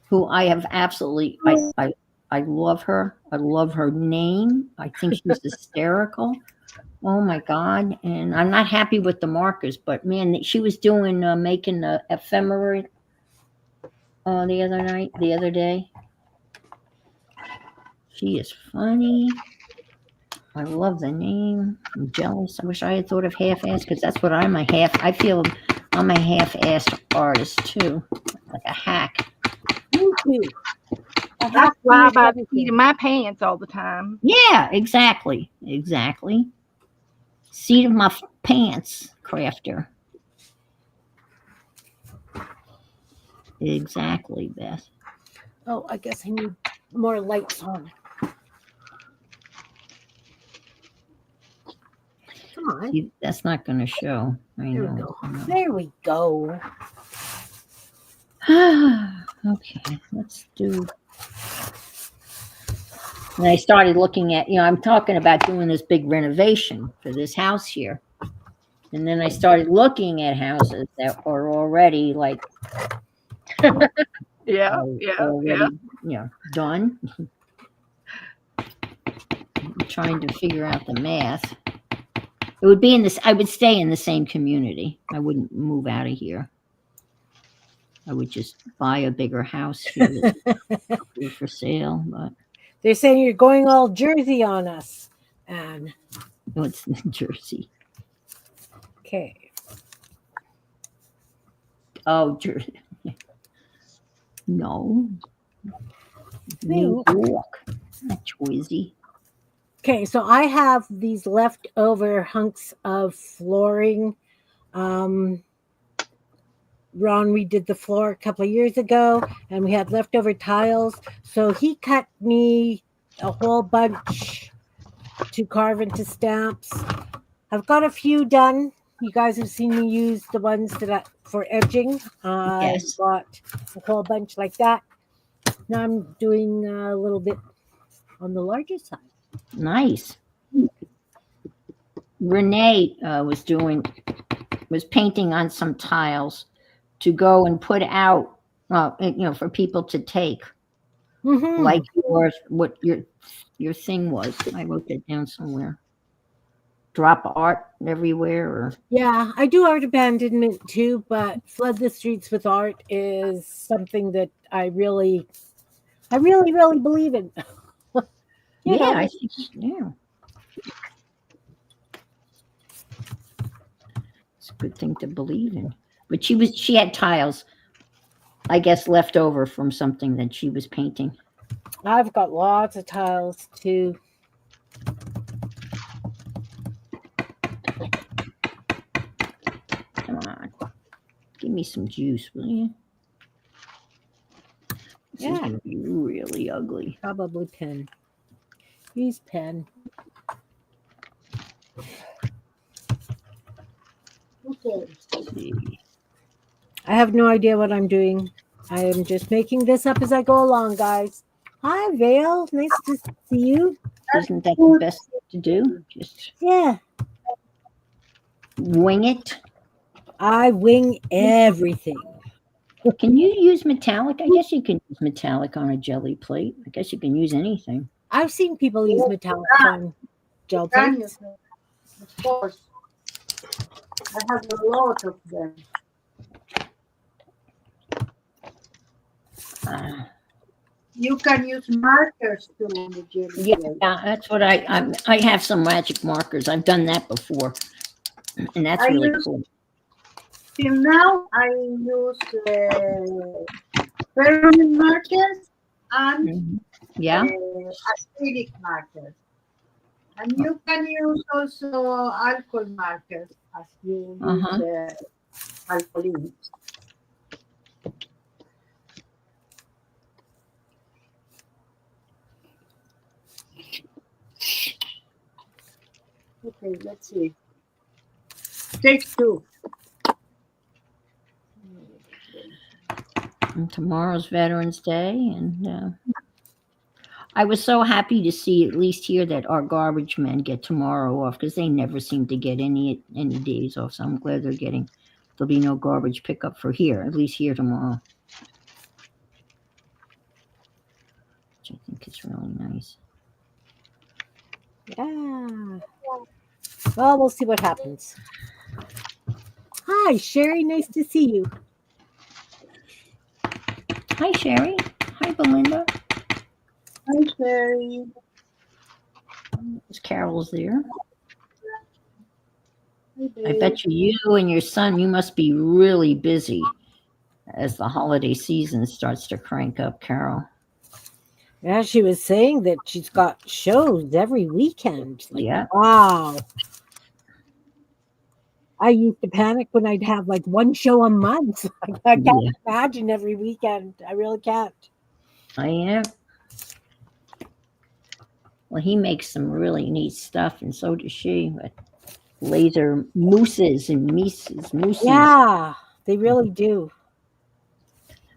Who I have absolutely, I love her. I love her name. I think she's hysterical. Oh my God. And I'm not happy with the markers, but man, she was doing, making a ephemera the other day. She is funny. I love the name. I'm jealous. I wish I had thought of half-assed because that's what I feel I'm a half-assed artist too. Like a hack. Me too. That's why I buy the seat in my pants all the time. Yeah, exactly. Exactly. Seat of my pants, crafter. Exactly, Beth. Oh, I guess I need more lights on. Come on. See, that's not going to show. I There we know. go. There we go. Okay, let's do. And I started looking at, I'm talking about doing this big renovation for this house here. And then I started looking at houses that are already like Yeah. already, done. I'm trying to figure out the math. It would be I would stay in the same community. I wouldn't move out of here. I would just buy a bigger house here that's for sale, but They're saying you're going all Jersey on us, Anne. no, it's New Jersey. Okay. Oh, Jersey. No. New York. Not Jersey. Okay, so I have these leftover hunks of flooring. Ron redid the floor a couple of years ago, and we had leftover tiles. So he cut me a whole bunch to carve into stamps. I've got a few done. You guys have seen me use the ones that for edging. Yes. I got a whole bunch like that. Now I'm doing a little bit on the larger side. Nice. Renee was painting on some tiles to go and put out, for people to take, like what your thing was. I wrote that down somewhere. Drop art everywhere, or Yeah, I do art abandonment too, but flood the streets with art is something that I really believe in. I think it's a good thing to believe in. But she had tiles, I guess, left over from something that she was painting. I've got lots of tiles too. Come on, give me some juice, will you? This is going to be really ugly. Probably pen. Use pen. Okay. Let's see. I have no idea what I'm doing. I am just making this up as I go along, guys. Hi, Vale. Nice to see you. Isn't that the best thing to do? Just wing it. I wing everything. Can you use metallic? I guess you can use metallic on a jelly plate. I guess you can use anything. I've seen people use metallic on gel plates. Of course. I have a lot of them. You can use markers too on the jelly Yeah, plate. that's what I have some magic markers. I've done that before, and that's really cool. Till now, I use permanent markers and acrylic markers. And you can use also alcohol markers as you use alcohol. Okay, let's see. Take two. And tomorrow's Veterans Day, and I was so happy to see, at least here, that our garbage men get tomorrow off, because they never seem to get any days off. So I'm glad there'll be no garbage pickup for here, at least here tomorrow, which I think is really nice. Yeah. Well, we'll see what happens. Hi, Sherry. Nice to see you. Hi, Sherry. Hi, Belinda. Hi, Sherry. Carol's there. Hi, I bet you and your son, you must be really busy as the holiday season starts to crank up, Carol. Yeah, she was saying that she's got shows every weekend. Like, yeah. Wow. I used to panic when I'd have like one show a month. I can't Yeah, imagine every weekend. I really can't. I am. Well, he makes some really neat stuff, and so does she. But laser mooses and mooses. Yeah, they really do.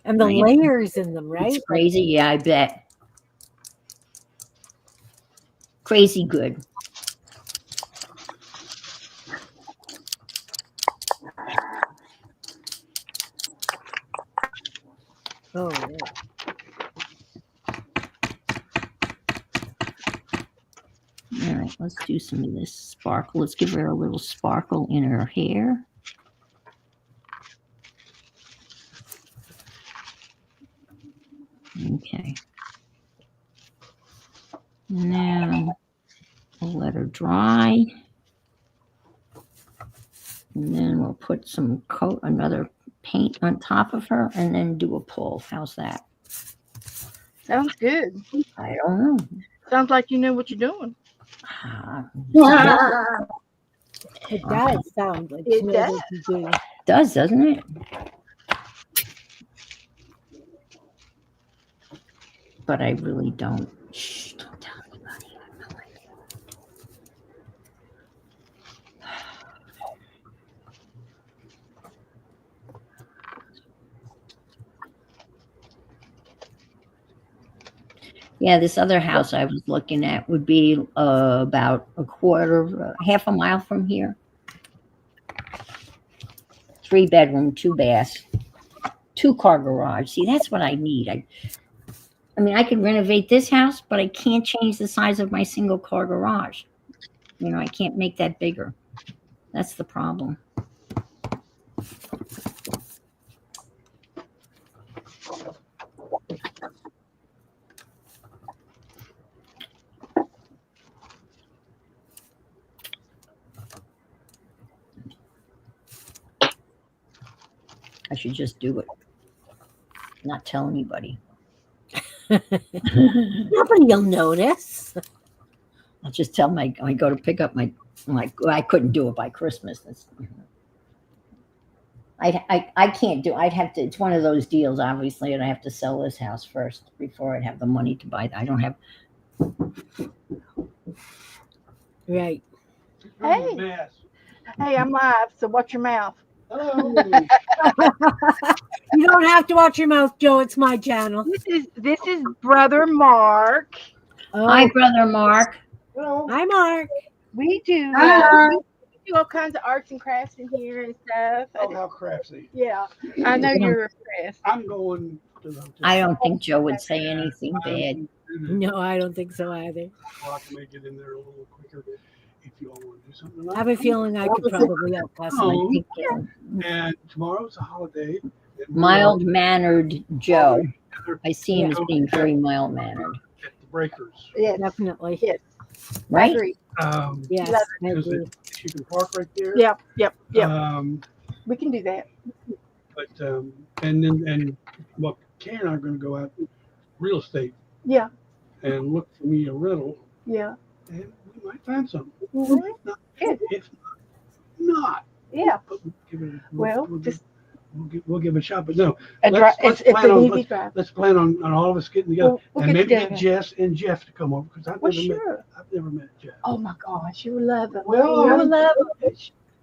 And the I am. layers in them, right? It's crazy. Yeah, I bet. Crazy good. Oh, yeah. All right, let's do some of this sparkle. Let's give her a little sparkle in her hair. Okay. Now we'll let her dry. And then we'll put some another paint on top of her, and then do a pull. How's that? Sounds good. I don't know. Sounds like you know what you're doing. Ah, It does sound like It you know does. what you do. does, doesn't it? But I really don't. Shh, don't tell anybody. Yeah, this other house I was looking at would be about half a mile from here. 3-bedroom, 2 baths, 2-car garage. See, that's what I need. I mean, I could renovate this house, but I can't change the size of my single-car garage. You know, I can't make that bigger. That's the problem. I should just do it. Not tell anybody. Nobody will notice. I'll just tell I go to pick up my I couldn't do it by Christmas. I can't do. I'd have to. It's one of those deals, obviously, and I have to sell this house first before I'd have the money to buy. I don't have. Right. Hey. Hey, I'm live, so watch your mouth. Hello. You don't have to watch your mouth, Joe. It's my channel. This is Brother Mark. Oh, Hi, brother Mark. Hello. hi, Mark. We do we do all kinds of arts and crafts in here and stuff. Oh, how crafty. Yeah, I know Yeah. you're impressed. I'm going to the I don't think Joe would say anything bad. No, I don't think so either. I can make it in there a little quicker if you all want to do something. I have a feeling I could probably outpass I him. think And tomorrow's a holiday. mild mannered Joe. Together I see him as being very mild mannered, at the Breakers. Yes, Definitely. yes, right? agree. Yes, Love I Because agree. you can park right there. Yep. We can do that. But and well, Kay and I are going to go out real estate Yeah, and look for me a rental, yeah, and we might find something. Mhm. If not, yeah. but we'll give it. Well, we'll just we'll give it a shot. But no, it's let's it's plan an on- easy drive. let's plan on all of us getting together We'll and get maybe together. get Jess and Jeff to come over because Well, sure. I've never met Jeff. Oh my gosh, you will love it. Well, you I- will love him.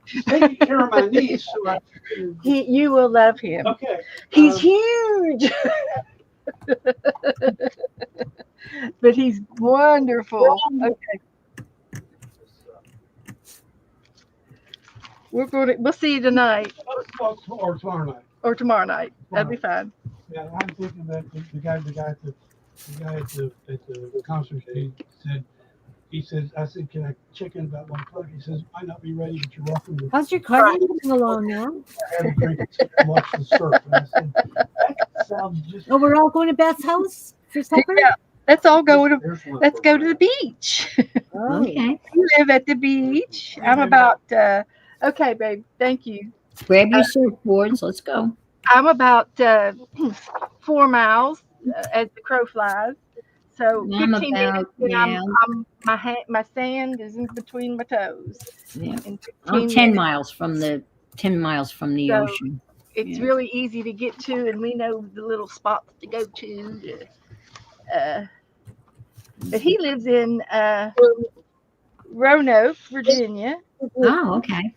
She's taking care of my niece, so I figured- You will love him. okay. He's um, huge, but he's wonderful. Okay, we'll see you tonight or tomorrow night. or tomorrow night. That'd be fine. Yeah, I'm thinking that the guy at the concert he said, I said, can I check in about 1 o'clock? He says, might not be ready, but you're welcome to How's your car coming along now? have a drink and watch the surf. And I said, that sounds just. Oh, we're all going to Beth's house for supper? Yeah, let's all go to There's one let's for go to the Brad. beach. Oh, Okay. You live at the beach. I'm about okay, babe. Thank you. Grab your surfboards. Let's go. I'm about 4 miles as the crow flies. So I'm 15 minutes, about, and yeah, my sand is in between my toes yeah. in I'm 15 minutes. 10 miles from the So ocean. it's Yeah. really easy to get to, and we know the little spots to go to. Uh, but he lives in Roanoke, Virginia, Oh, okay.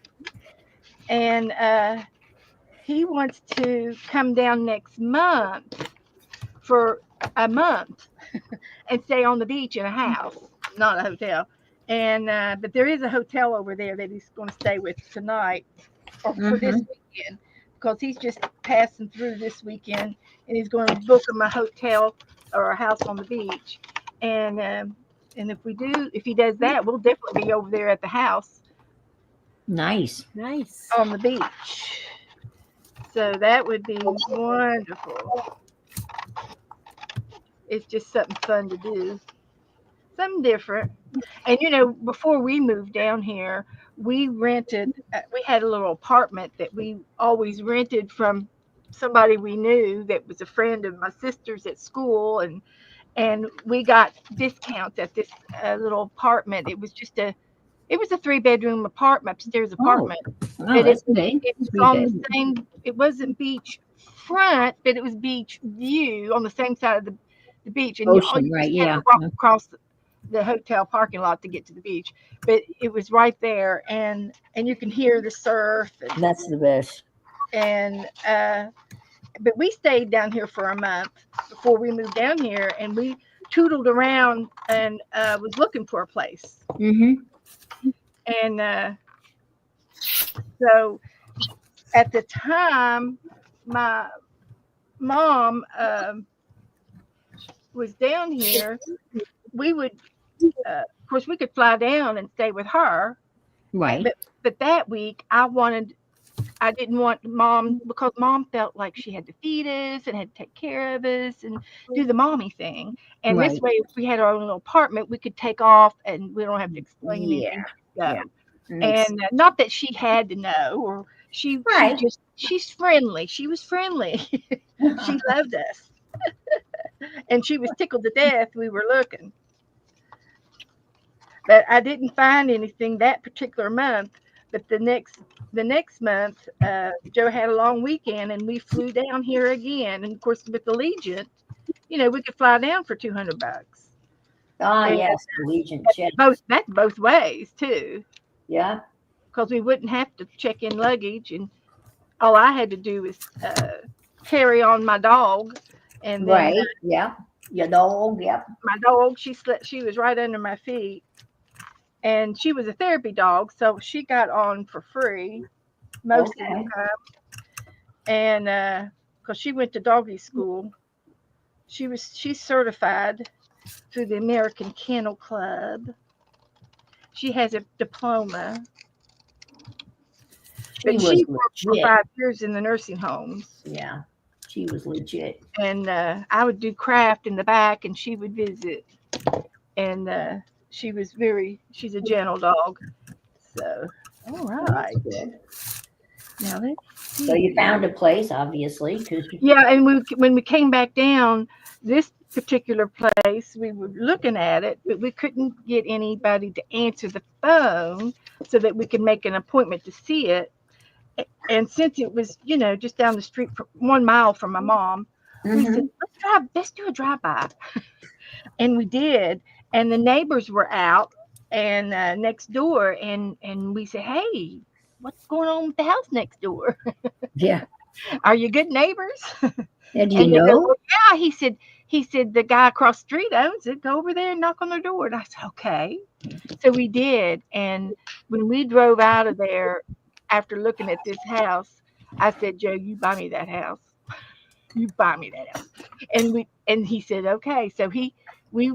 and he wants to come down next month for a month and stay on the beach in a house, not a hotel. And but there is a hotel over there that he's going to stay with tonight or for this Mm-hmm. weekend because he's just passing through this weekend and he's going to book him a hotel or a house on the beach. And if he does that, we'll definitely be over there at the house Nice. Nice. on the beach. So that would be wonderful. It's just something fun to do, something different. And before we moved down here, we rented. We had a little apartment that we always rented from somebody we knew that was a friend of my sister's at school, and we got discounts at this little apartment. It was a 3-bedroom apartment, upstairs Oh, apartment, oh, but that's big. it was Three on the bed. same. It wasn't beach front, but it was beach view on the same side of the beach, and Ocean, you right? just had Yeah. to walk across the hotel parking lot to get to the beach. But it was right there, and you can hear the surf, That's the best. and but we stayed down here for a month before we moved down here, and we tootled around and was looking for a place, Mm-hmm. and so at the time, my mom was down here. We would, of course, we could fly down and stay with her, Right. but that week I didn't want mom because mom felt like she had to feed us and had to take care of us and do the mommy thing. And this Right. way, if we had our own little apartment, we could take off and we don't have to explain Yeah. anything. To Yeah. go. Makes And not that she had to know, or right. she's friendly. She was friendly. She loved us, and she was tickled to death we were looking. But I didn't find anything that particular month. But the next month, Joe had a long weekend, and we flew down here again. And of course, with Allegiant, we could fly down for $200, Ah, and yes, Allegiant check. that's both ways too, Yeah. because we wouldn't have to check in luggage, and all I had to do was carry on my dog, and then Right. Yeah. Your dog. Yep. my dog she was right under my feet, and she was a therapy dog, so she got on for free most of the Okay. time, and because she went to doggy school, she's certified through the American Kennel Club. She has a diploma, She but was she worked for legit. 5 years in the nursing homes, Yeah. She was legit. and I would do craft in the back, and she would visit, and she's a gentle dog. So, all right. That's good. Now let's So you see. found a place, obviously, because Yeah, and when we came back down, this particular place, we were looking at it, but we couldn't get anybody to answer the phone so that we could make an appointment to see it. And since it was, just down the street, 1 mile from my mom, we said, let's do a drive-by. And we did. And the neighbors were out and next door, and we said, hey, what's going on with the house next door? yeah. Are you good neighbors? Yeah, do you And they go, know? well, yeah. He said the guy across the street owns it. Go over there and knock on their door. And I said, okay. So we did. And when we drove out of there after looking at this house, I said, Joe, you buy me that house. You buy me that house. And he said, okay. So we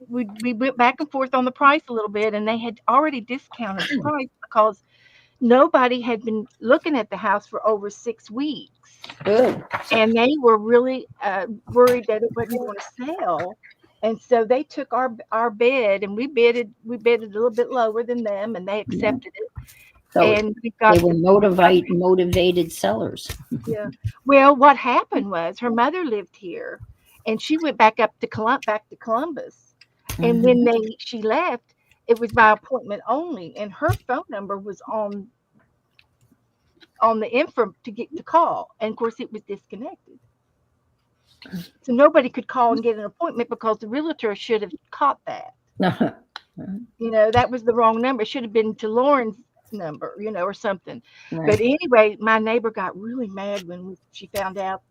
went back and forth on the price a little bit, and they had already discounted the price because nobody had been looking at the house for over 6 weeks. Good. And they were really worried that it wasn't going to sell. And so they took our bid, and we bidded a little bit lower than them, and they accepted it. So And we got they were motivated sellers. yeah. Well, what happened was her mother lived here, and she went back to Columbus. And when she left, it was by appointment only, and her phone number was on the info to get to call, and of course it was disconnected. So nobody could call and get an appointment because the realtor should have caught that. That was the wrong number. It should have been to Lauren's number, or something. Right. But anyway, my neighbor got really mad when she found out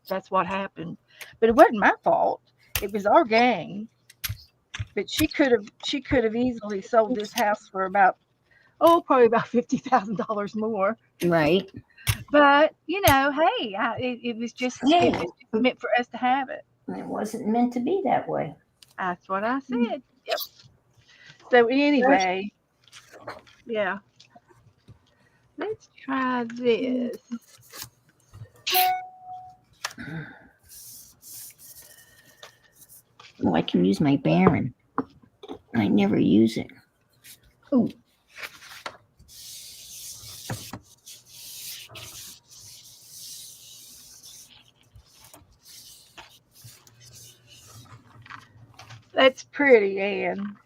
that's what happened. But it wasn't my fault. It was our gang. But she could have easily sold this house for probably about $50,000 more. Right. But hey, it was just meant for us to have it. It wasn't meant to be that way. That's what I said. Yep. So anyway, yeah. Let's try this. Oh, I can use my Baron. I never use it. Oh. That's pretty, Anne.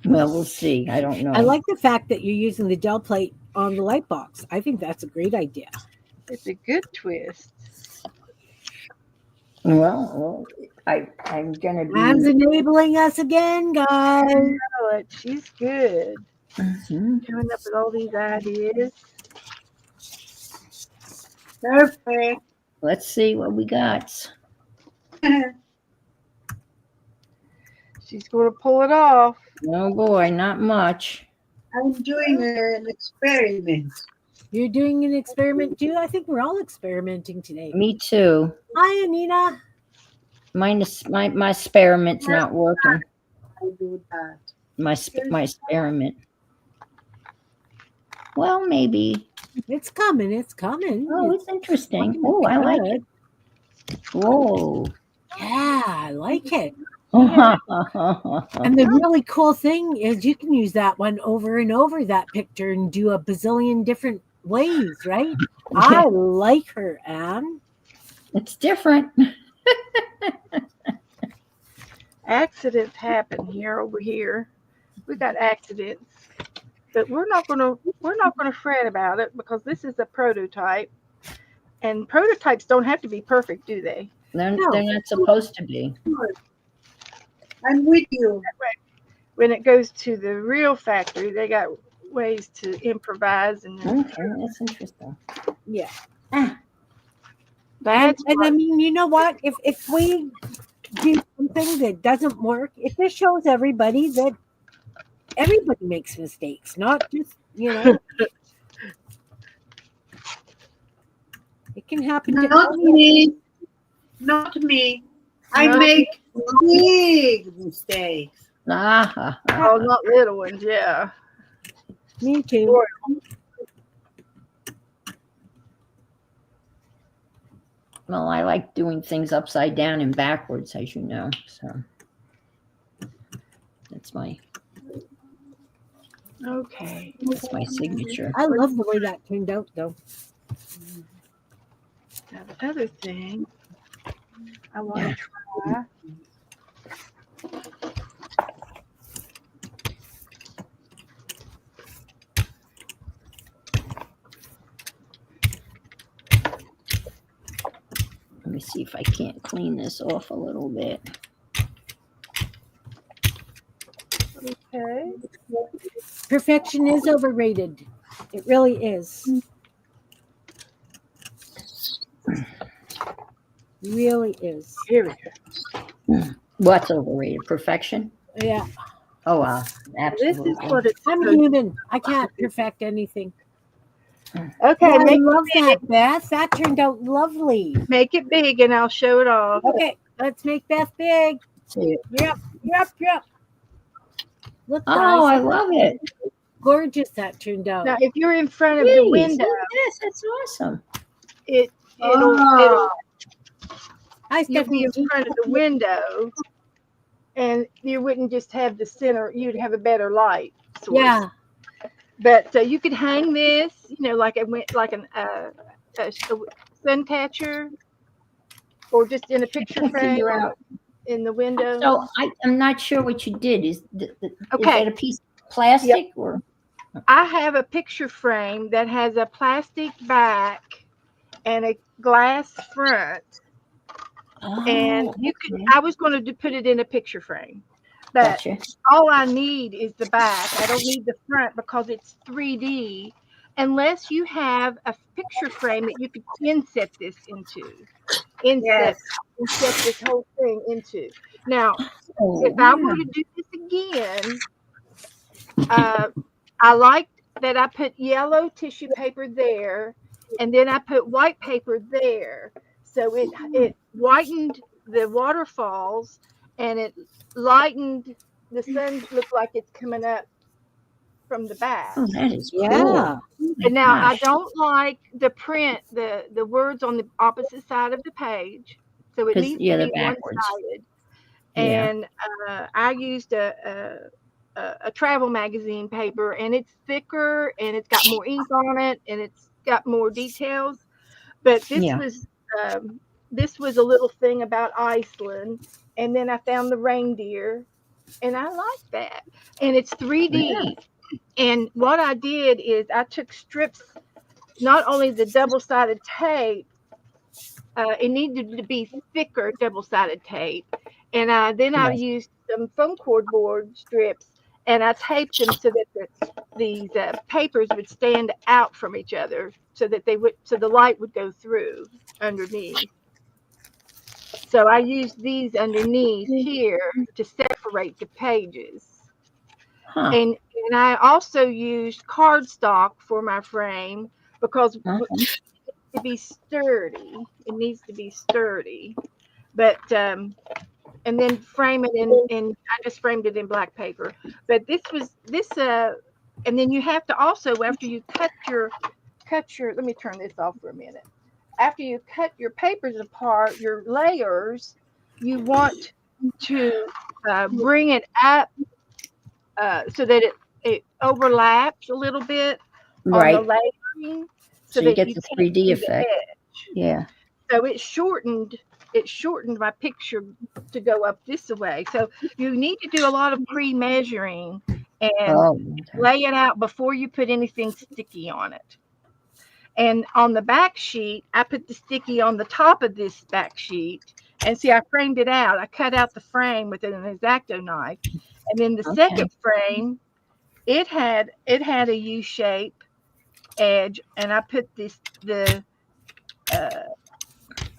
Well, we'll see. I don't know. I like the fact that you're using the gel plate on the light box. I think that's a great idea. It's a good twist. Well, I'm gonna be. Anne's enabling us again, guys. Oh, she's good. Coming up with all these ideas. Perfect. Let's see what we got. She's going to pull it off. Oh boy, not much. I'm doing an experiment. You're doing an experiment too? I think we're all experimenting today. Me too. Hi, Anita. My experiment's not working. I do that. My experiment. Well, maybe. It's coming. It's coming. Oh, it's interesting. Oh, I like it. Whoa. Yeah, I like it. And And the really cool thing is you can use that one over and over, that picture, and do a bazillion different ways, right? I like her, Anne. it's different. Accidents happen over here. We got accidents. But we're not gonna fret about it because this is a prototype. And prototypes don't have to be perfect, do they? They're not supposed to be. I'm with you. When it goes to the real factory, they got ways to improvise and Okay, that's interesting. Yeah. that's And I mean, you know what? If we do something that doesn't work, it just shows everybody that everybody makes mistakes, not just, it can happen to Not me. Not me. I No. make big mistakes. Ah, oh, not little ones, yeah. me too. well, I like doing things upside down and backwards, as you know. So that's my Okay. signature. I love the way that turned out, though. Now the other thing I want to try. Let me see if I can't clean this off a little bit. Okay. Perfection is overrated. It really is. Really is. Here we go. What's overrated? Perfection? Yeah. Oh, This absolutely. is what it's I'm supposed human. I can't perfect anything. Okay, I make love that, Beth. That turned out lovely. it big and I'll show it off. Okay, let's make Beth big. See. Yep. Look, Oh, guys, I love it. gorgeous that turned out. Now if you're in front of Jeez, the window, look at this. That's awesome. it'll Oh, Hi, you'll be Stephanie. in front of the window and you wouldn't just have the center, you'd have a better light source. Yeah. But you could hang this, like a sun catcher, or just in a picture can't frame figure out. in the window? So I'm not sure what you did. Is Okay. that a piece of plastic or? I have a picture frame that has a plastic back and a glass front, and Oh, you could. okay. I was going to put it in a picture frame, but Gotcha. all I need is the back. I don't need the front because it's 3D. Unless you have a picture frame that you could inset this into, inset Yes. inset this whole thing into. Now, Oh, if I were to do this again, uh, I liked that I put yellow tissue paper there, and then I put white paper there. So it whitened the waterfalls, and it lightened the sun. Looked like it's coming up from the back. oh, that is cool. Yeah. Oh my And now I gosh. don't like the print, the words on the opposite side of the page. So it Because needs to yeah, they're be one backwards. sided. Yeah. And I used a travel magazine paper, and it's thicker, and it's got more ink on it, and it's got more details. But Yeah. this was a little thing about Iceland, and then I found the reindeer, and I like that. And it's 3D. And what I did is I took strips, not only the double-sided tape, it needed to be thicker double-sided tape, and then I Right. used some foam cord board strips, and I taped them so that these papers would stand out from each other, so that so the light would go through underneath. So I used these underneath here to separate the pages. Huh. And I also used cardstock for my frame because Okay. to be sturdy. It needs to be sturdy. But and then frame it in I just framed it in black paper. But this and then you have to also, after you cut your let me turn this off for a minute. After you cut your papers apart, your layers, you want to bring it up so that it overlaps a little bit on the Right. layering, so So you that get you the can't 3D see the effect. edge. Yeah. So it shortened my picture to go up this way. So you need to do a lot of pre-measuring and Oh, okay. lay it out before you put anything sticky on it. And on the back sheet, I put the sticky on the top of this back sheet. And see, I framed it out. I cut out the frame with an X-Acto knife. And then the Okay. second frame, it had a U shape edge, and I put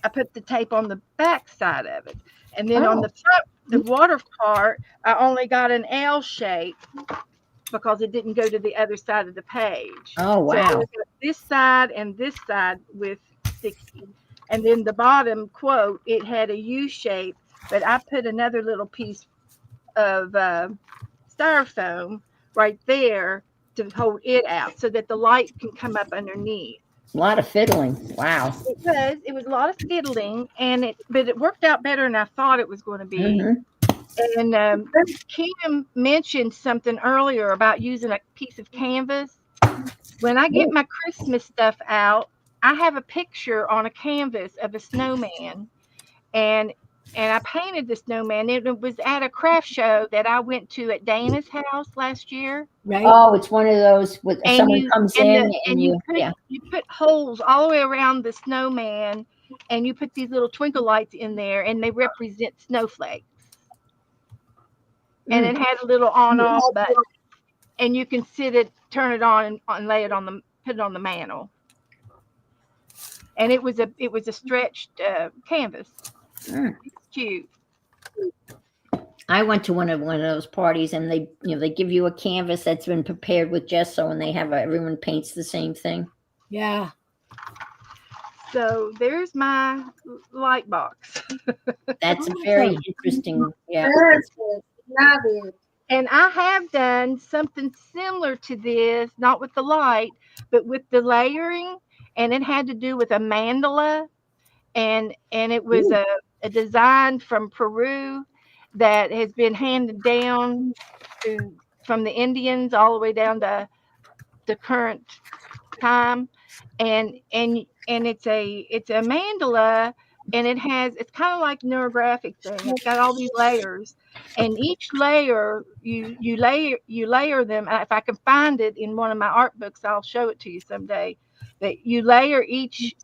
I put the tape on the back side of it. And then on Oh. the front, the water part, I only got an L shape because it didn't go to the other side of the page. Oh, So I wow. got this side and this side with sticky. And then the bottom quote, it had a U shape, but I put another little piece of styrofoam right there to hold it out so that the light can come up underneath. A lot of fiddling. Wow. It was a lot of fiddling, but it worked out better than I thought it was going to be. Mm-hmm. And Kim mentioned something earlier about using a piece of canvas. When I get my Christmas stuff out, I have a picture on a canvas of a snowman, and I painted the snowman. It was at a craft show that I went to at Dana's house last year. Right? Oh, it's one of those with And someone comes in and you yeah. you put holes all the way around the snowman, and you put these little twinkle lights in there, and they represent snowflakes. And it had a little on-off button, and you can turn it on, and lay it put it on the mantle. And it was a stretched canvas. Mm. It's cute. I went to one of those parties, and they give you a canvas that's been prepared with gesso, and they have everyone paints the same thing. Yeah. So there's my light box. That's a very interesting. Yeah. Perfect. Love it. And I have done something similar to this, not with the light, but with the layering, and it had to do with a mandala, and it was a design from Peru that has been handed down from the Indians all the way down to the current time, and it's a mandala, and it's kind of like neurographic thing. It's got all these layers, and each layer you layer them. If I can find it in one of my art books, I'll show it to you someday. That you layer each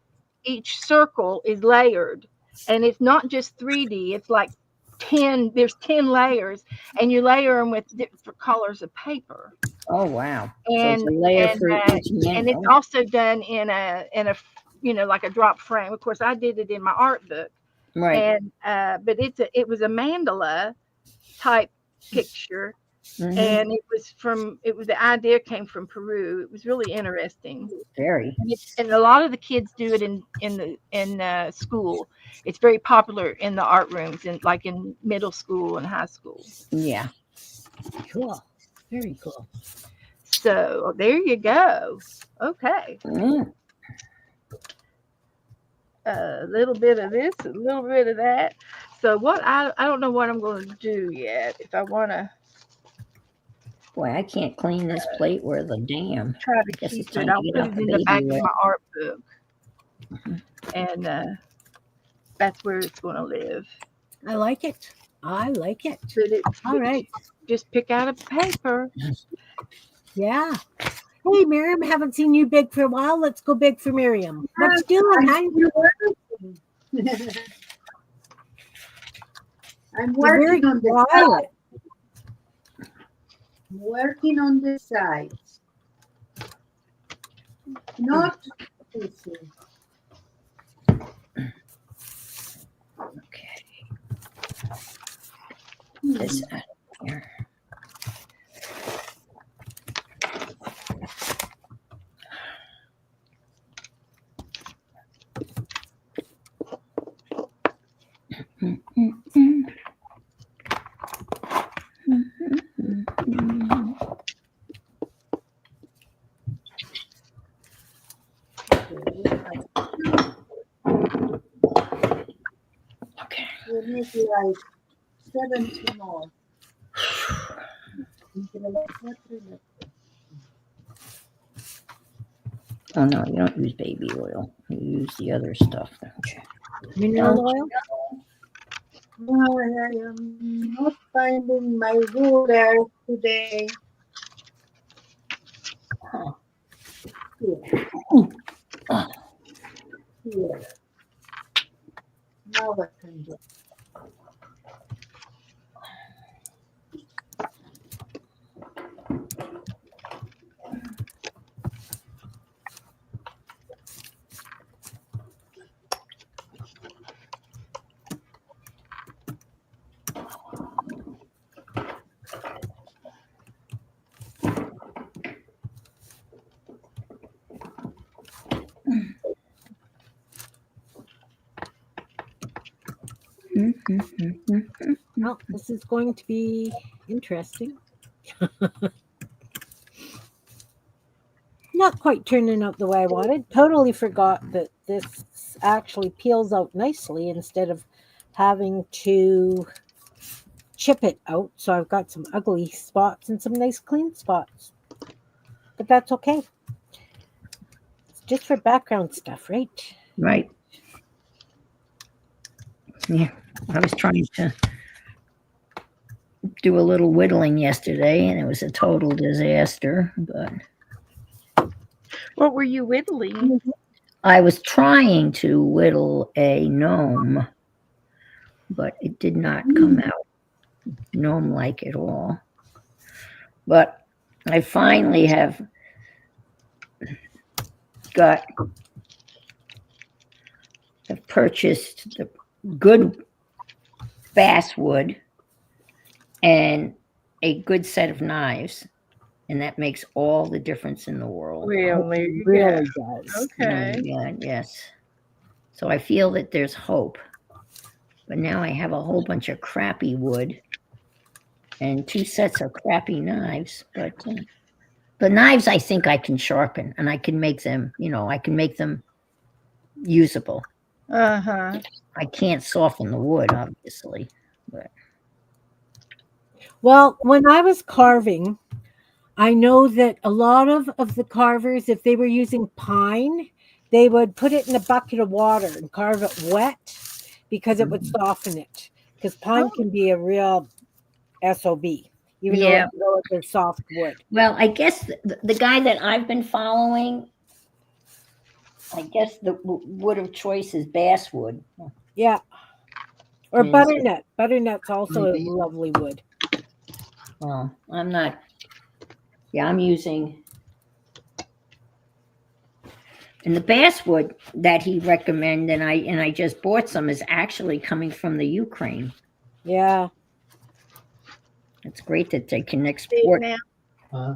circle is layered, and it's not just 3D. It's like 10. There's 10 layers, and you layer them with different colors of paper. Oh wow! So And it's a layer and for each and it's mantle. also done in a like a drop frame. Of course, I did it in my art book, Right. and but it was a mandala type picture, Mhm. and the idea came from Peru. It was really interesting. Very. And a lot of the kids do it in school. It's very popular in the art rooms, like in middle school and high school. Yeah. Cool. Very cool. So there you go. Okay. Mm. A little bit of this, a little bit of that. So I don't know what I'm going to do yet. If I want to Boy, I can't clean this plate worth a damn. try to Guess keep it's it, time I'll to get put out it the in the baby back of oil. my art book, and that's where it's going to live. I like it. I like it. But All right. Just pick out a paper. Yeah. Hey, Miriam, haven't seen you big for a while. Let's go big for Miriam. What you doing, huh? I'm You're very working on the quiet. side. Working on the sides. Not easy. Okay. This out of here. Okay. We need like 70 more. Oh no, you don't use baby oil. You use the other stuff, don't you? Mineral oil? No, I am not finding my ruler today. Huh. Here. Here. Now what can do? Well, this is going to be interesting. Not quite turning out the way I wanted. Totally forgot that this actually peels out nicely instead of having to chip it out. So I've got some ugly spots and some nice clean spots. But that's okay. It's just for background stuff, right? Right. Yeah. I was trying to do a little whittling yesterday and it was a total disaster, but What were you whittling? I was trying to whittle a gnome, but it did not come out gnome-like at all. But I finally have purchased the good basswood and a good set of knives, and that makes all the difference in the world. Really? It really does. Okay. Yeah, yes. So I feel that there's hope. But now I have a whole bunch of crappy wood and 2 sets of crappy knives. But the knives I think I can sharpen and I can make them, I can make them usable. Uh-huh. I can't soften the wood, obviously. But Well, when I was carving, I know that a lot of the carvers, if they were using pine, they would put it in a bucket of water and carve it wet. because it would soften it. Because pine can be a real SOB, even though Yeah. it's a soft wood. Well, I guess the guy that I've been following, I guess the wood of choice is basswood. Yeah. Or Is- butternut. Butternut's also a Mhm. lovely wood. Well, I'm not. Yeah, I'm using. And the basswood that he recommended, and I just bought some, is actually coming from the Ukraine. Yeah. It's great that they can See it export. now? Huh?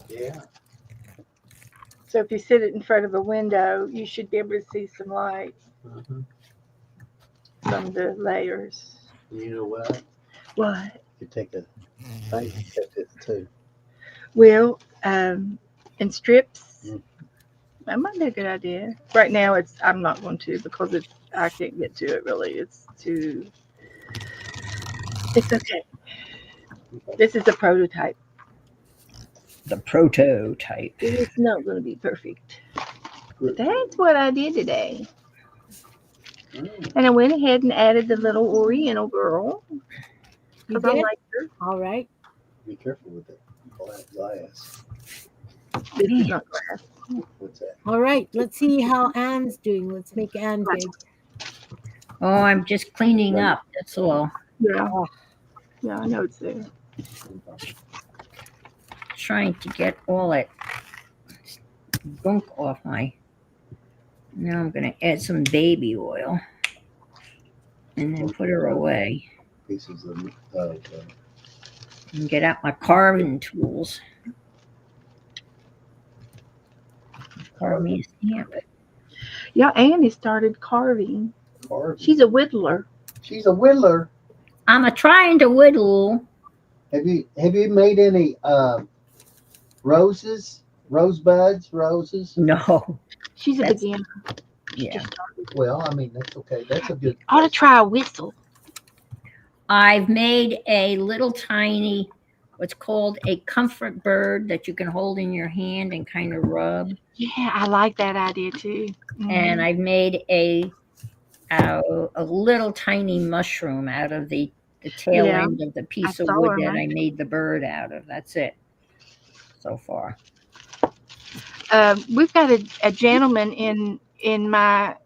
Yeah. So if you sit it in front of a window, you should be able to see some light Mhm. from the layers. You know what? What? You take a thing and cut this too. Well, in strips, Mm. that might be a good idea. Right now, I'm not going to because I can't get to it really. It's okay. This is a prototype. The prototype. It's not going to be perfect. That's what I did today. Mm. And I went ahead and added the little Oriental girl You because I did? like her. All right. Be careful with it. Black glass. This is not glass. What's that? All right. Let's see how Anne's doing. Let's make Anne big. Oh, I'm just cleaning up. That's all. Yeah. Oh. Yeah, I know it's there. Trying to get all that gunk off my. Now I'm going to add some baby oil and then put her away Pieces of and get out my carving tools. Carve me a stamp. Yeah, Annie started carving. carving. She's a whittler. She's a whittler. I'm a trying to whittle. Have you made any roses, rosebuds, roses? No. She's a That's- beginner. Yeah. Well, I mean that's okay. That's a good. Ought to try a whistle. I've made a little tiny, what's called a comfort bird that you can hold in your hand and kind of rub. Yeah, I like that idea too. And I've made a little tiny mushroom out of the tail Yeah, end of the piece I of saw wood her that I make made the bird out of. That's it so far. We've got a gentleman in my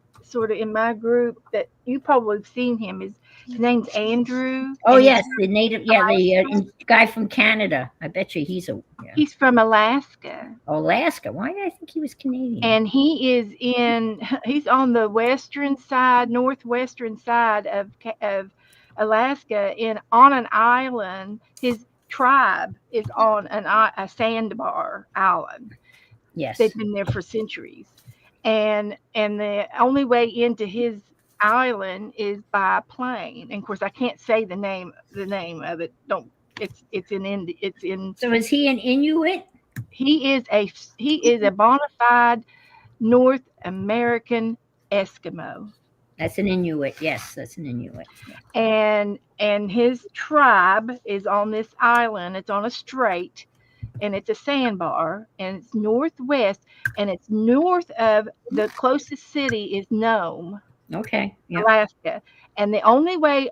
group that you probably have seen him. His name's Andrew. Oh and yes, the native, yeah, the guy from Canada. I bet you he's he's from Alaska, Alaska. Why did I think he was Canadian? and he's on the northwestern side of Alaska, on an island. His tribe is on a sandbar island. Yes. They've been there for centuries, and the only way into his island is by plane. And of course, I can't say the name of it. Don't. It's in. So is he an Inuit? He is a bona fide North American Eskimo, That's an Inuit. Yes, that's an Inuit. and his tribe is on this island. It's on a strait, and it's a sandbar, and it's northwest, and it's north of the closest city is Nome, Okay. Yeah. Alaska, and the only way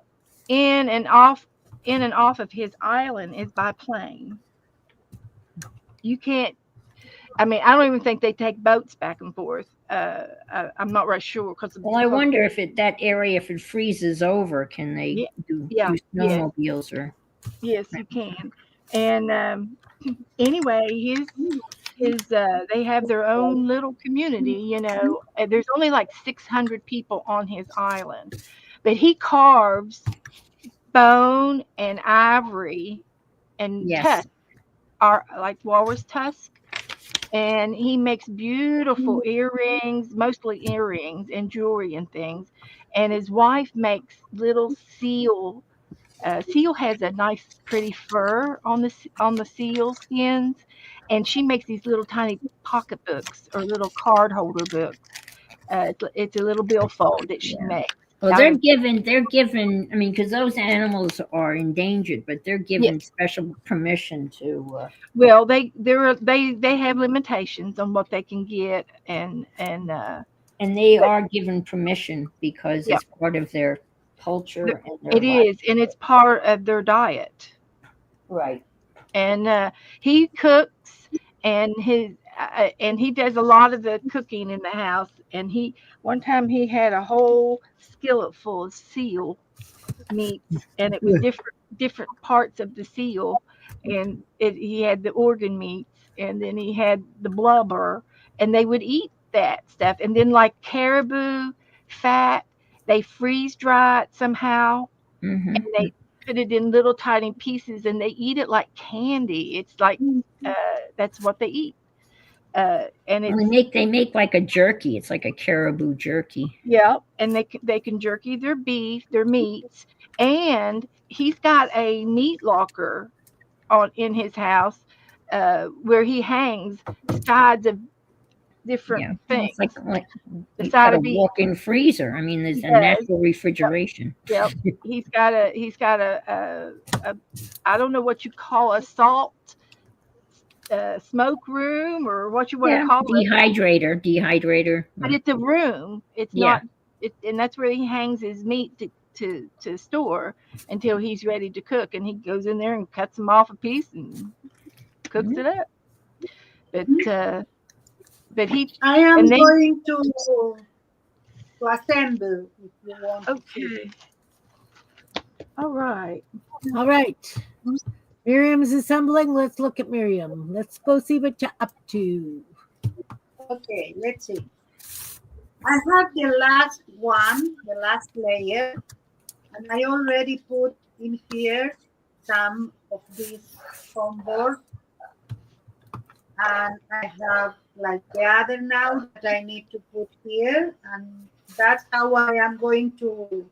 in and off of his island is by plane. You can't. I mean, I don't even think they take boats back and forth. I'm not right sure Well, I wonder if that area, if it freezes over, can they do snowmobiles or? Yes, you can. And anyway, they have their own little community. There's only like 600 people on his island, but he carves bone and ivory and tusk, are like walrus tusk. And he makes beautiful earrings, mostly earrings and jewelry and things. And his wife makes little seal. Seal has a nice, pretty fur on the seal skins, and she makes these little tiny pocketbooks or little card holder books. It's a little billfold that she makes. Well, they're given. I mean, because those animals are endangered, but they're given special permission to. Well, they have limitations on what they can get, and And they are given permission because Yep. it's part of their culture and their It life. is, and it's part of their diet. Right. And he cooks, and he does a lot of the cooking in the house. And he one time he had a whole skillet full of seal meats, and it was different parts of the seal, and he had the organ meats, and then he had the blubber, and they would eat that stuff. And then like caribou fat, they freeze dry it somehow, Mm-hmm. and they put it in little tiny pieces, and they eat it like candy. It's like that's what they eat. And And it's they make like a jerky. It's like a caribou jerky. Yeah, and they can jerky their beef, their meats, and he's got a meat locker on in his house where he hangs sides of different Yeah. Well, things. it's like The you side got a of beef. walk-in freezer. I mean, there's He a does. natural refrigeration. Yep. He's got a I don't know what you call a salt smoke room, or what you want to Yeah, call it, dehydrator. but it's a room. It's Yeah. not. And that's where he hangs his meat to store until he's ready to cook. And he goes in there and cuts them off a piece and cooks it up. But he I am and they going to assemble if you want to see. okay. All right. All right. Miriam's assembling. Let's look at Miriam. Let's go see what you're up to. Okay, let's see. I have the last one, the last layer, and I already put in here some of these foam board, and I have like the other now that I need to put here, and that's how I am going to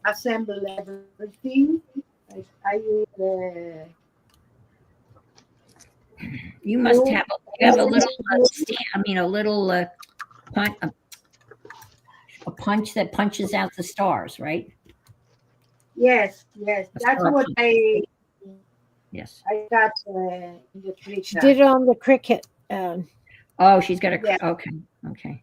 assemble everything. I use You must have a little a little a punch that punches out the stars, right? yes, that's what Yes. I got in the She printer. did it on the Cricut. Oh, she's got a Yeah. okay.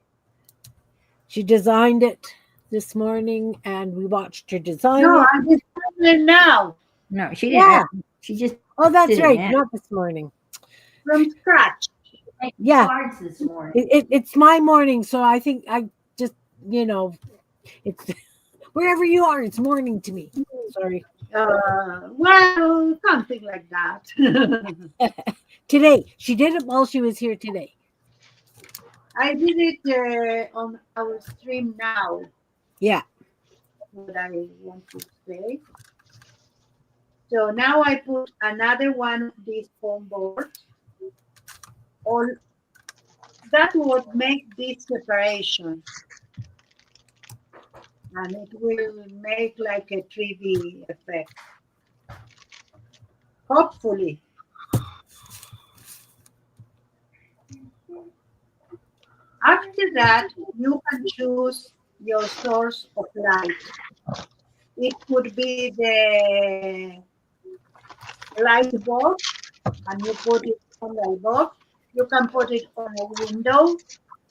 She designed it this morning, and we watched her design No, it. I'm just doing it now No, she didn't. Yeah. She just Oh, that's did it right. now. Not this morning. from scratch. Yeah. Cards this morning. It's my morning, so I think I just, it's wherever you are, it's morning to me. Sorry. Well, something like that. Today. She did it while she was here today. I did it on our stream now. Yeah. What I want to say. So now I put another one of these foam boards. That would make this separation. And it will make like a 3D effect. Hopefully. After that, you can choose your source of light. It could be the light bulb, and you put it on the bulb. You can put it on a window,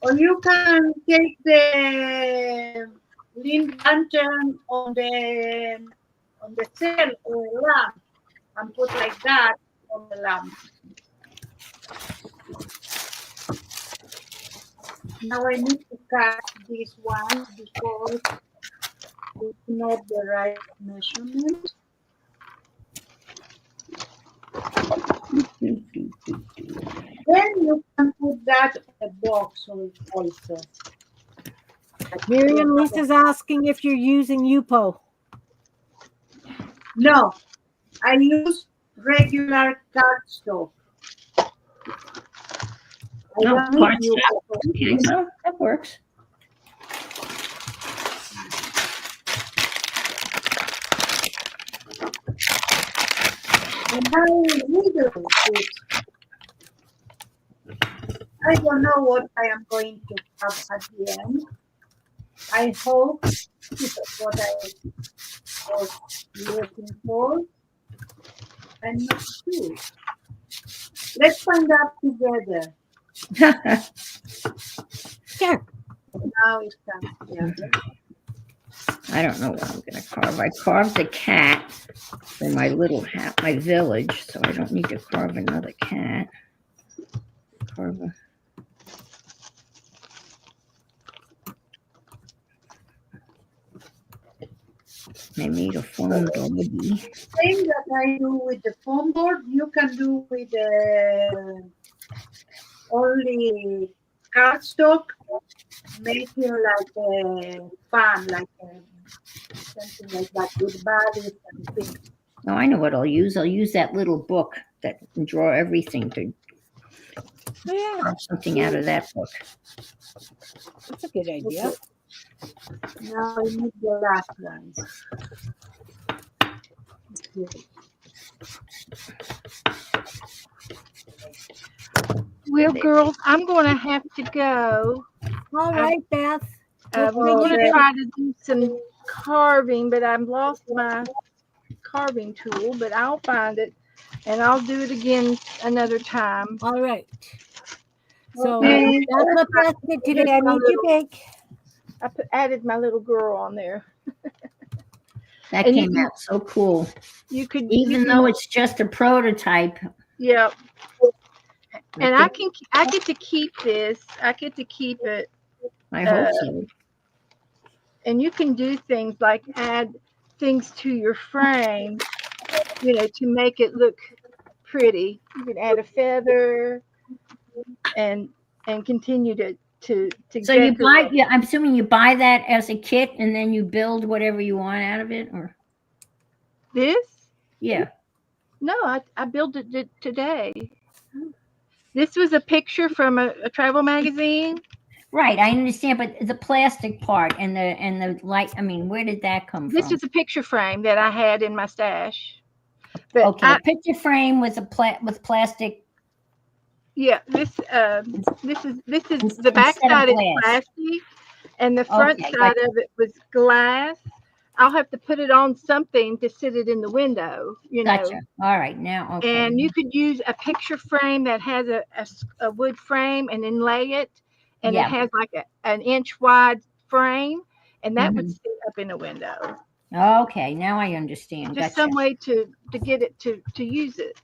or you can take the lantern on the cell or a lamp and put like that on the lamp. Now I need to cut this one because it's not the right measurement. Then you can put that in a box also. Miriam, Lisa's asking if you're using UPO. No, I use regular cardstock. I No, don't cardstock. use Okay, well, that works. And I needle it. I don't know what I am going to have at the end. I hope this is what I was looking for. I'm not sure. Let's find out together. Sure. Now it comes. Yeah. I don't know what I'm going to carve. I carved a cat for my little my village, so I don't need to carve another cat. Carve a I made a foam doggy. Thing that I do with the foam board, you can do with only cardstock, make it like a fan, like something like that with bodies and things. Oh, I know what I'll use. I'll use that little book that can draw everything to Yeah, carve something out of that book. that's a good idea. Now I need the last ones. Okay. Well, girls, I'm going to have to go. All right, Beth. We're going to try to do some carving, but I've lost my carving tool, but I'll find it and I'll do it again another time. All right. So Okay. that's what Beth did today. I need you big. I added my little girl on there. That And you came can- out so cool. You could, Even though it's just a prototype. yeah. And I get to keep this. I get to keep it. I hope so. And you can do things like add things to your frame, to make it look pretty. You can add a feather and continue to So you decorate. buy, yeah, I'm assuming you buy that as a kit and then you build whatever you want out of it, or This? yeah. No, I built it today. This was a picture from a travel magazine. Right, I understand, but the plastic part and the light, I mean, where did that come This from? is a picture frame that I had in my stash. But Okay, a picture frame with with plastic. yeah, this is the Instead back of side is glass. plastic, and the front Okay, side of it was glass. I'll have to put it on something to sit it in the window, Gotcha. All right, now okay. And you could use a picture frame that has a wood frame and then lay it, and Yeah. it has like an inch wide frame, and that would Mhm. sit up in a window. Okay, now I understand. Just Gotcha. some way to get it to use it.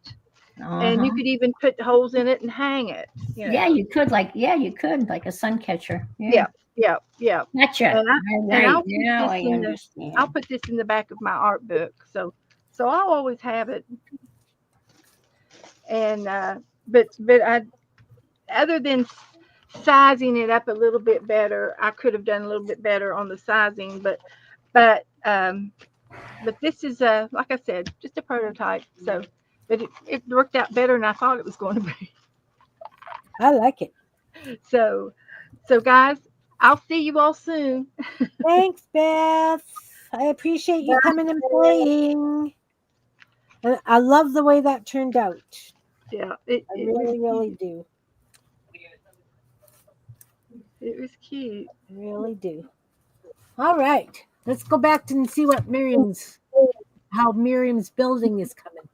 And you Uh-huh. could even put holes in it and hang it. Yeah, you could like a sun catcher. Yeah. Gotcha. And All and right, I'll put now this I in the- understand. I'll put this in the back of my art book, so I'll always have it. And but I, other than sizing it up a little bit better, I could have done a little bit better on the sizing. But this is like I said, just a prototype. So, but it worked out better than I thought it was going to be. I like it. So guys, I'll see you all soon. Thanks, Beth. I appreciate you coming and playing. And I love the way that turned out. Yeah, I really, really do. It was cute. I really do. All right. Let's go back and see what how Miriam's building is coming.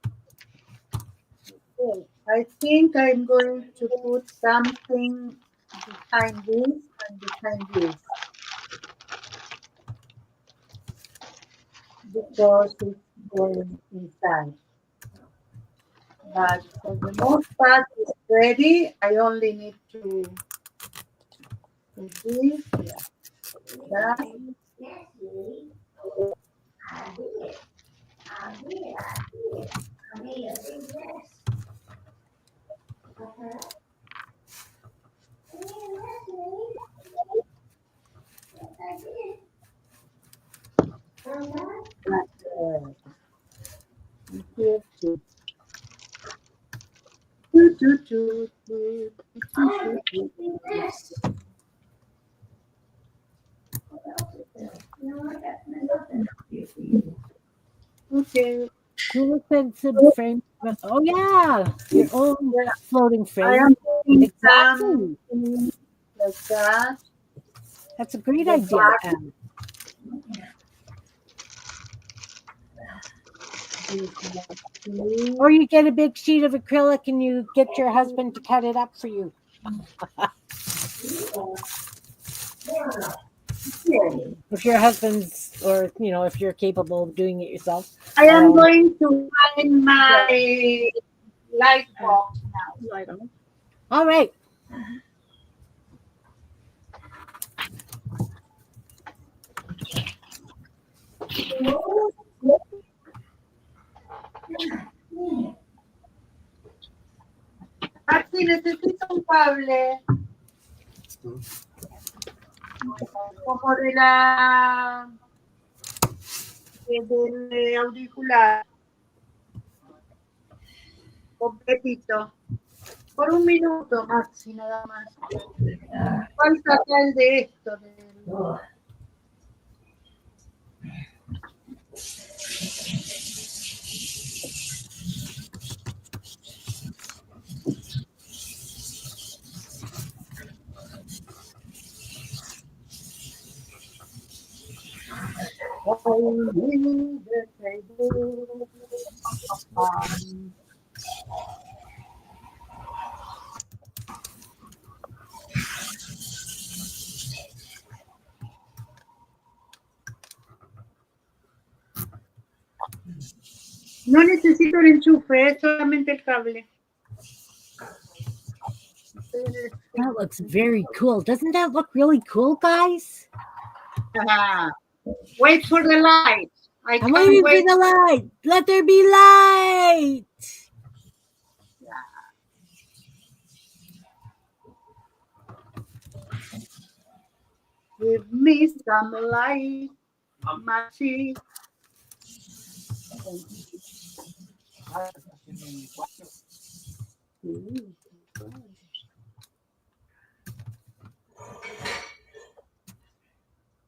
Okay. I think I'm going to put something behind this and behind this because it's going inside. But for the most part, it's ready. I only need to do this, that. Here too. Do, do, do, do, do, do, do. Okay. Who said some frame? Oh yeah, your own floating I frame. am putting Exactly. something like that. That's a great The idea. back. Anne. Or you get a big sheet of acrylic and you get your husband to cut it up for you. Yes. If your husband's, or if you're capable of doing it yourself. I am going to find my light box now. Light on. All right. Aquí necesito un cable como del auricular completito. Por un minuto más, y nada más. Falta acá el de esto. No necesito el enchufe, es solamente el cable. That looks very cool. Doesn't that look really cool, guys? Wait for the light. I I'm can't waiting for wait. the light. Let there be light. Give me some light, Maxi.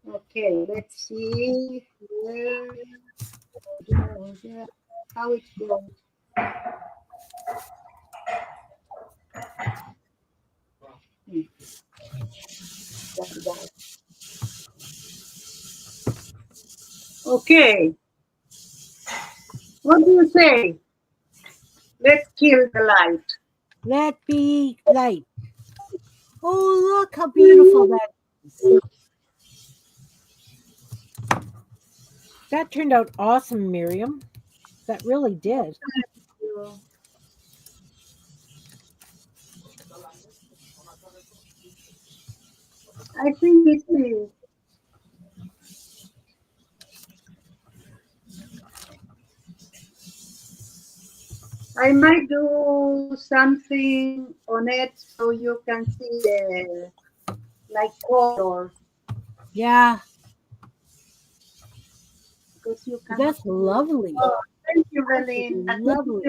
Okay, let's see how it goes. Okay, what do you say? Let's kill the light. Let be light. Oh, look how beautiful that is. That turned out awesome, Miriam. That really did. I think it is. I might do something on it so you can see the like color, Yeah, because you can. that's lovely. Oh, thank you, Belinda. Lovely.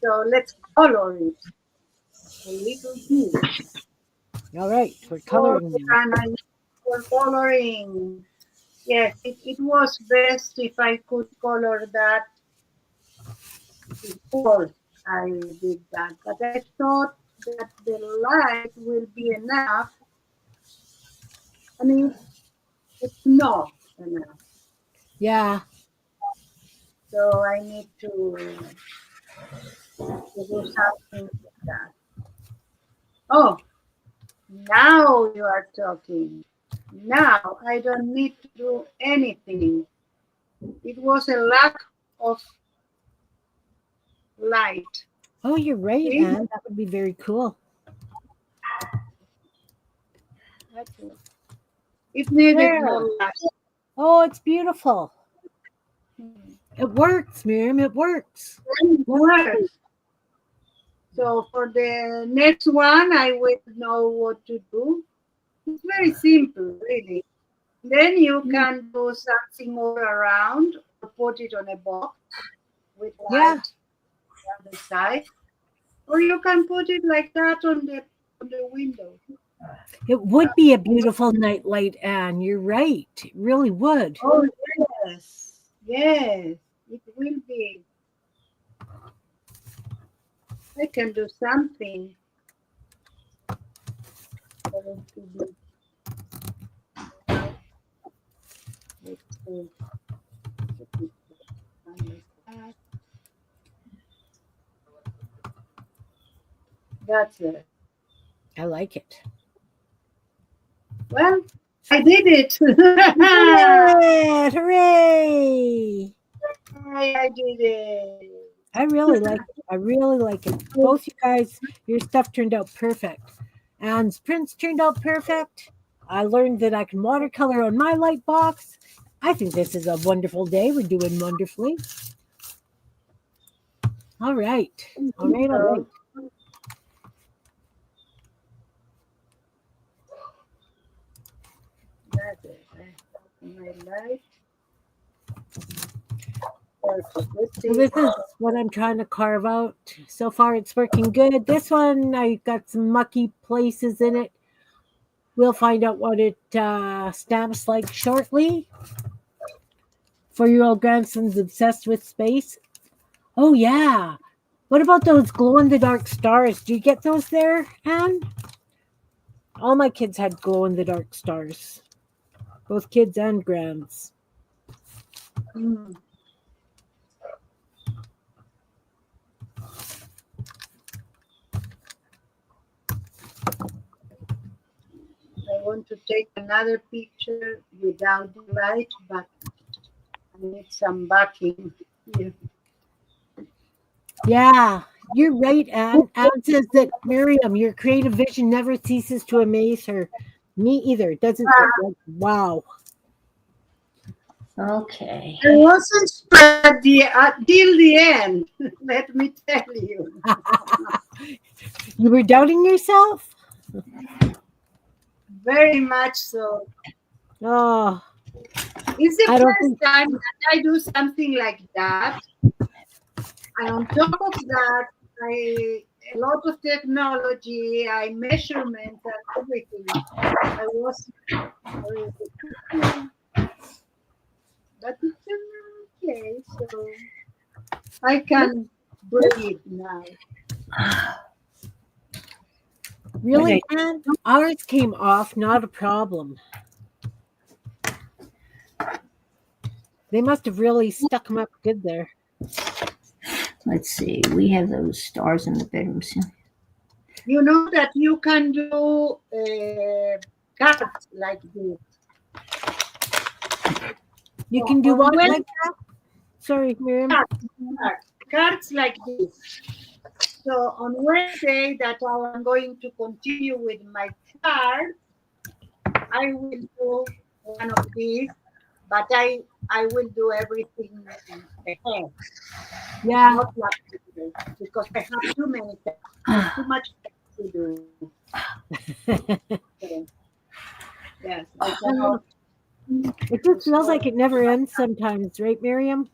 So let's color it a little bit. All right, we're Oh, coloring now. and I for coloring. Yes, it was best if I could color that before I did that. But I thought that the light will be enough. I mean, it's not enough. Yeah. So I need to do something with that. Oh, now you are talking. Now I don't need to do anything. It was a lack of light. Oh, you're right, See? Anne. That would be very cool. It needed There. more light. Oh, it's beautiful. It works, Miriam. It works. It works. So for the next one, I will know what to do. It's very simple, really. Then you can do something all around or put it on a box with light Yeah. on the side. Or you can put it like that on the window. It would be a beautiful night light, Anne. You're right. It really would. Oh yes. Yes, it will be. I can do something. Let's see. That's it. I like it. Well, I did it. Hooray! Hooray! I did it. I really like it. I really like it. Both you guys, your stuff turned out perfect. Anne's prints turned out perfect. I learned that I can watercolor on my light box. I think this is a wonderful day. We're doing wonderfully. All right. All right. All right. That's it. My light. Perfect. Let's So see. this is what I'm trying to carve out. So far, it's working good. This one, I got some mucky places in it. We'll find out what it stamps like shortly. 4-year-old grandson's obsessed with space. Oh, yeah. What about those glow-in-the-dark stars? Do you get those there, Anne? All my kids had glow-in-the-dark stars. Both kids and grands. Mm. I want to take another picture without the light, but I need some backing here. Yeah, you're right, Anne. Anne says that, Miriam, your creative vision never ceases to amaze her. Me either. It doesn't. Wow. Okay. I wasn't sure till the end. Let me tell you. You were doubting yourself? Very much so. Oh, It's the I don't first think. time that I do something like that. And on top of that, a lot of technology, measurements and everything. I was, but it's okay. So I can breathe now. Really, Anne? Ours came off, not a problem. They must have really stuck them up good there. Let's see. We have those stars in the bedrooms. You know that you can do cards like this. You can do On what Wednesday, like that? Sorry, Miriam. cards like this. So on Wednesday that I am going to continue with my cards, I will do one of these, but I will do everything ahead. Yeah. Not like today, because I have too many things, too much to do. So, yes, I cannot. It just feels like it never ends sometimes, right, Miriam?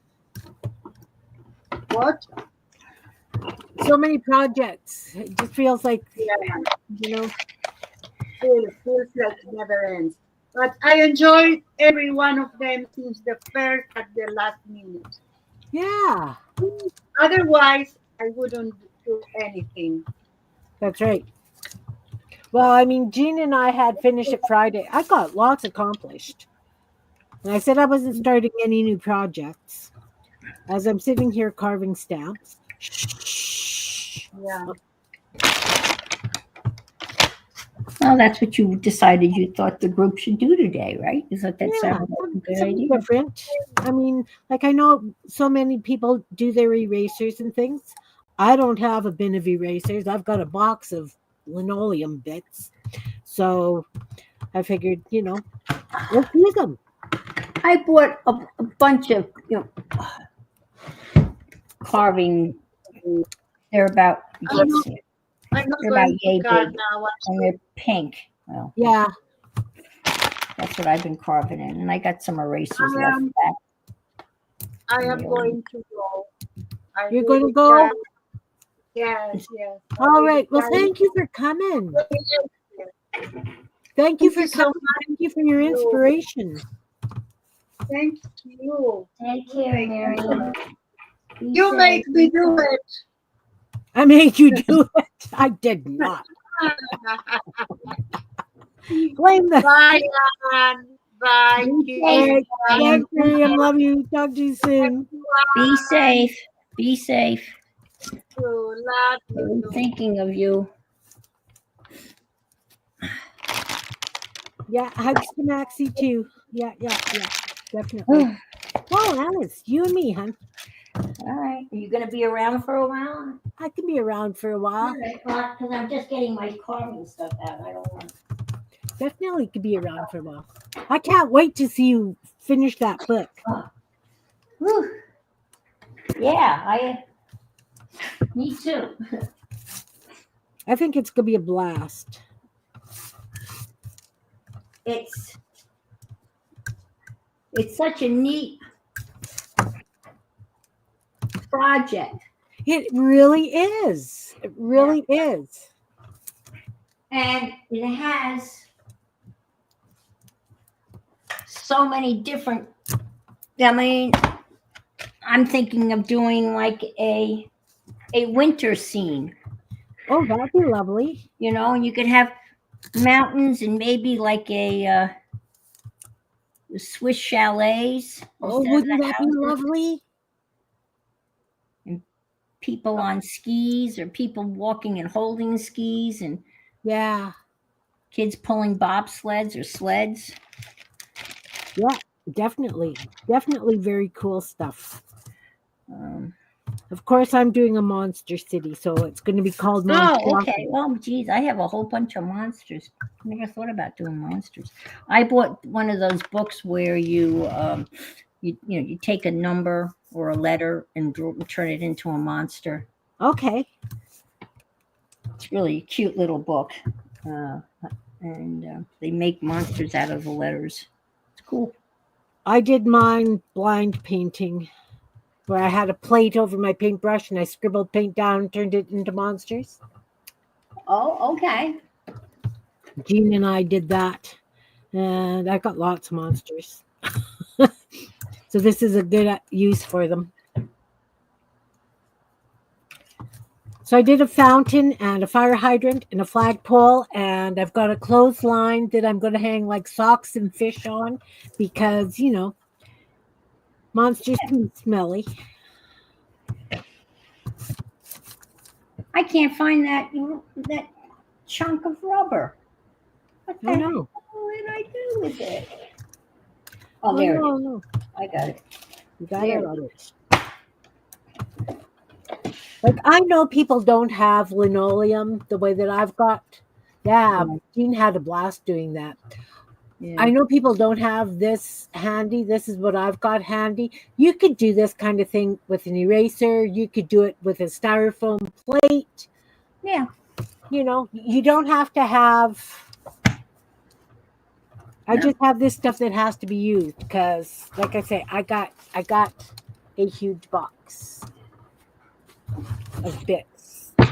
What? So many projects. It just feels like, Yeah, you know. feels like it never ends. But I enjoyed every one of them since the first at the last minute. Yeah, Otherwise, I wouldn't do anything. that's right. Well, I mean, Jean and I had finished it Friday. I got lots accomplished. And I said I wasn't starting any new projects. As I'm sitting here carving stamps. Yeah. Well, that's what you decided you thought the group should do today, right? Is that Yeah, sound like a good something idea? different. I mean, like I know so many people do their erasers and things. I don't have a bin of erasers. I've got a box of linoleum bits. So I figured, let's use them. I bought a bunch of, carving. They're about, I'm let's see, not they're about going yay to card big, now. and they're pink. Well, Yeah. that's what I've been carving in, and I got some erasers I left am- back. I am going to go. You're going to go? Yes, yes. All right. Well, thank you for coming. Thank you for so coming. Thank you for your inspiration. Thank you. Take care, Mary. You make me do it. I made you do it. I did not. Blame the. Bye, Anne. Bye, Be Kim. safe. Thanks, Miriam. Love you. Talk to you soon. Be safe. Be safe. Love I'm you. thinking of you. Yeah, hugs to Maxie too. Yeah, definitely. Well, Alice, you and me, hon. All right. Are you going to be around for a while? I can be around for a All while. right. Well, because I'm just getting my carving stuff out. I don't want. Definitely could be around for a while. I can't wait to see you finish that book. Whew. Yeah, me too. I think it's gonna be a blast. It's such a neat project, It really is. It really is. and it has so many different. I mean, I'm thinking of doing like a winter scene, Oh, that'd be lovely. and you could have mountains and maybe like a Swiss chalets Oh, instead of wouldn't the that be houses, lovely? and people on skis or people walking and holding skis and Yeah. kids pulling bobsleds or sleds. Yeah, definitely. Definitely very cool stuff. Um, Of course, I'm doing a monster city, so it's going to be called Monster. oh, okay. Well, geez, I have a whole bunch of monsters. Never thought about doing monsters. I bought one of those books where you take a number or a letter and turn it into a monster. Okay. It's really a cute little book, and they make monsters out of the letters. It's cool. I did mine blind painting, where I had a plate over my paintbrush and I scribbled paint down and turned it into monsters. Oh, okay. Jean and I did that, and I got lots of monsters. So this is a good use for them. So I did a fountain and a fire hydrant and a flagpole, and I've got a clothesline that I'm going to hang like socks and fish on because, monsters can be smelly. I can't find that chunk of rubber. What the Oh, heck no. did I do with it? Oh, Oh, there it no, is. no. I got it. You got There it, it others. Like, I know people don't have linoleum the way that I've got. Yeah, Yeah. Jean had a blast doing that. Yeah. I know people don't have this handy. This is what I've got handy. You could do this kind of thing with an eraser. You could do it with a styrofoam plate. Yeah. You don't have to have. I No. just have this stuff that has to be used because, like I say, I got a huge box of bits, and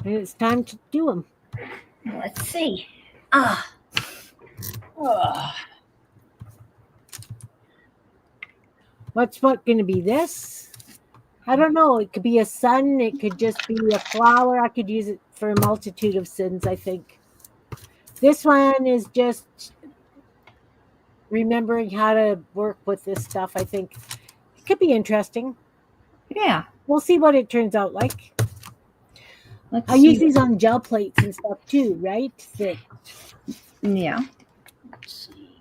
it's time to do them. Let's see. Ah. Oh. What's going to be this? I don't know. It could be a sun. It could just be a flower. I could use it for a multitude of sins, I think. This one is just remembering how to work with this stuff. I think it could be interesting. Yeah. We'll see what it turns out like. Let's I see. use these on gel plates and stuff too, right? Yeah. Let's see.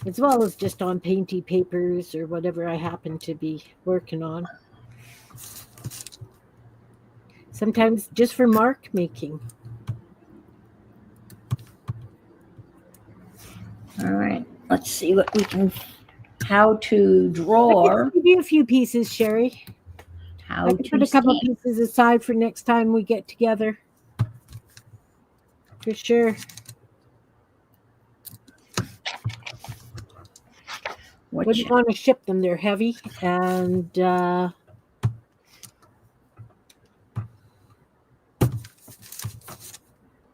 As well as just on painty papers or whatever I happen to be working on. Sometimes just for mark making. All right. Let's see what we can. How to draw. I can do a few pieces, Sherry. How I can to put a couple stamp. pieces aside for next time we get together. For sure. Wouldn't want to ship them. They're heavy. And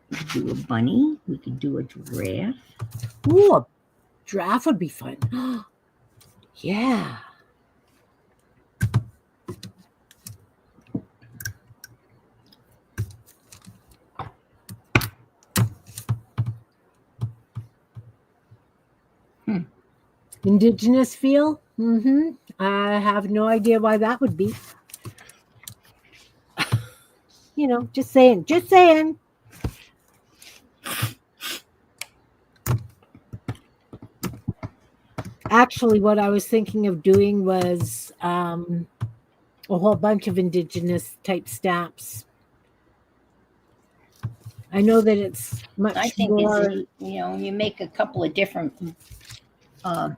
we could do a bunny. We could do a giraffe. ooh, a giraffe would be fun. Yeah. Indigenous feel? I have no idea why that would be. Just saying. Just saying. Actually, what I was thinking of doing was a whole bunch of indigenous type stamps. I know that it's I much think more. you make a couple of different, uh,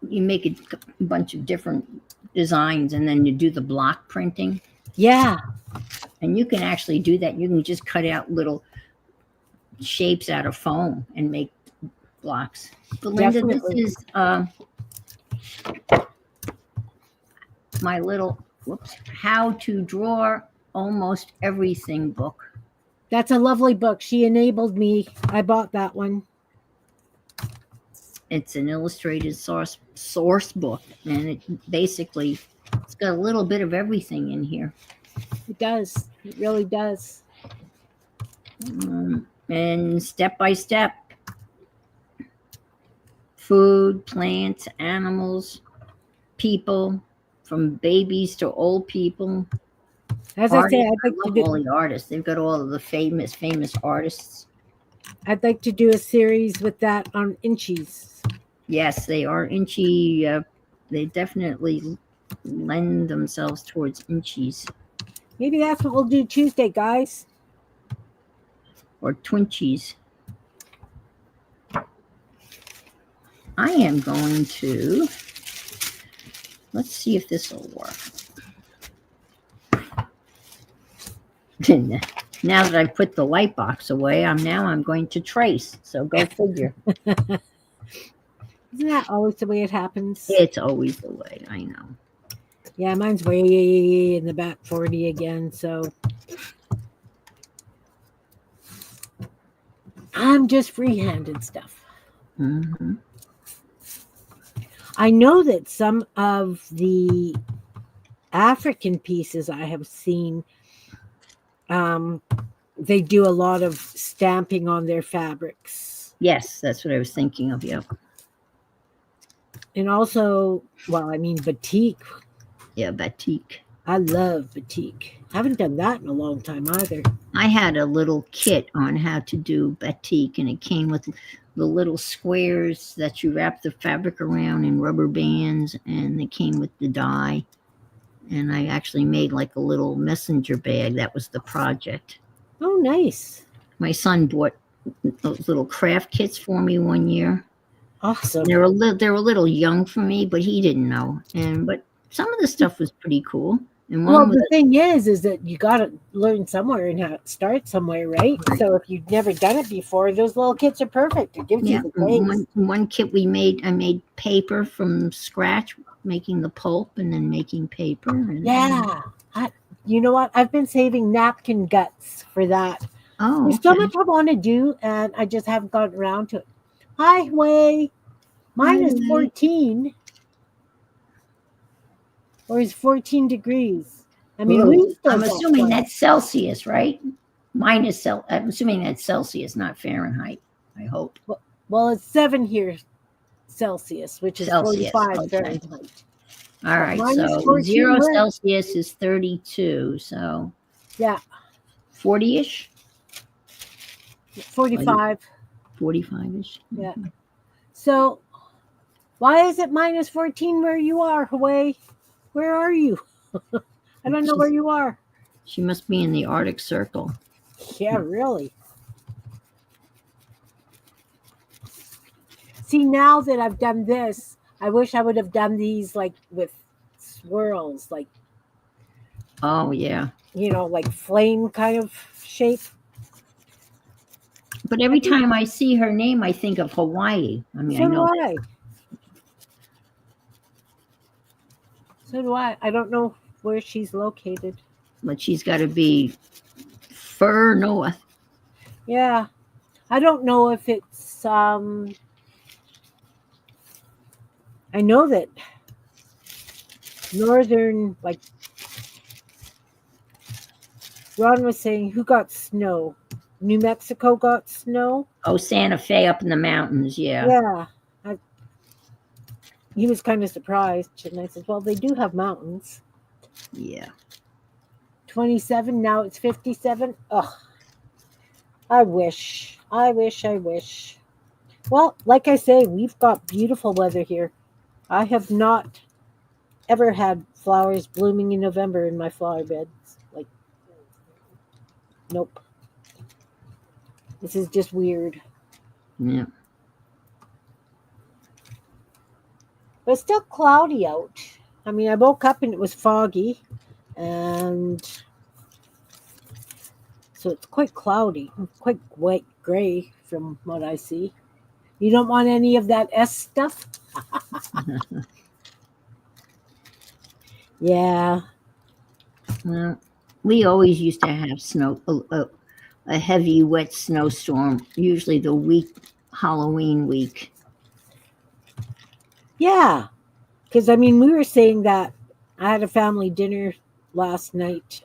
you make a bunch of different designs, and then you do the block printing. Yeah, And you can actually do that. You can just cut out little shapes out of foam and make blocks. Belinda, this definitely. is my little how to draw almost everything book. That's a lovely book. She enabled me. I bought that one. It's an illustrated source book, and it's got a little bit of everything in here. It does. It really does. And step by step, food, plants, animals, people, from babies to old people. As I say, Artists. I love all the artists. They've got all of the famous artists. I'd like to do a series with that on inchies. Yes, they are inchy. They definitely lend themselves towards inchies Maybe that's what we'll do Tuesday, guys. or twinchies. I am going to, let's see if this will work. Now that I've put the light box away, I'm going to trace. So go figure. Isn't that always the way it happens? It's always the way, I know. Yeah, mine's way in the back 40 again, so I'm just free-handed stuff. Mm-hmm. I know that some of the African pieces I have seen, they do a lot of stamping on their fabrics. Yes, that's what I was thinking of. Yep. And also, batik. Yeah, batik. I love batik. I haven't done that in a long time either. I had a little kit on how to do batik, and it came with the little squares that you wrap the fabric around in rubber bands, and it came with the dye. And I actually made like a little messenger bag. That was the project. Oh, nice. My son bought those little craft kits for me one year. Awesome. They were a little young for me, but he didn't know. But some of the stuff was pretty cool. And the thing is that you got to learn somewhere and how to start somewhere, right? So if you've never done it before, those little kits are perfect. It gives you the base. One kit I made paper from scratch, making the pulp and then making paper. You know what? I've been saving napkin guts for that. Oh, there's so much I want to do, and I just haven't gotten around to it. Hi, Way. Mine is 14. Or is 14 degrees? I mean, I'm assuming that's Celsius, right? I'm assuming that's Celsius, not Fahrenheit. I hope. Well, it's 7 here Celsius, which is Celsius, 45 Fahrenheit. All right, so 0 Celsius is 32. So yeah, 40-ish. 45. 45-ish. Yeah. So why is it minus 14 where you are, Hawaii? Where are you? I don't know where you are. She must be in the Arctic Circle. Yeah, really. See, now that I've done this, I wish I would have done these like with swirls, like. Oh, yeah. Like flame kind of shape. But every time I see her name, I think of Hawaii. I mean, I know. So do I. I don't know where she's located. But she's got to be fur north. Yeah. I don't know if it's, I know that northern, like, Ron was saying, who got snow? New Mexico got snow? Oh, Santa Fe up in the mountains, yeah. Yeah. He was kind of surprised, and I said, well, they do have mountains. Yeah. 27. Now it's 57. Ugh. I wish. I wish. I wish. Well, like I say, we've got beautiful weather here. I have not ever had flowers blooming in November in my flower beds. Like, nope. This is just weird. Yeah. But it's still cloudy out. I mean, I woke up and it was foggy, and so it's quite cloudy, quite white gray from what I see. You don't want any of that S stuff? Yeah. Well, we always used to have a heavy, wet snowstorm, usually the week, Halloween week. Yeah. Because, I mean, we were saying that I had a family dinner last night,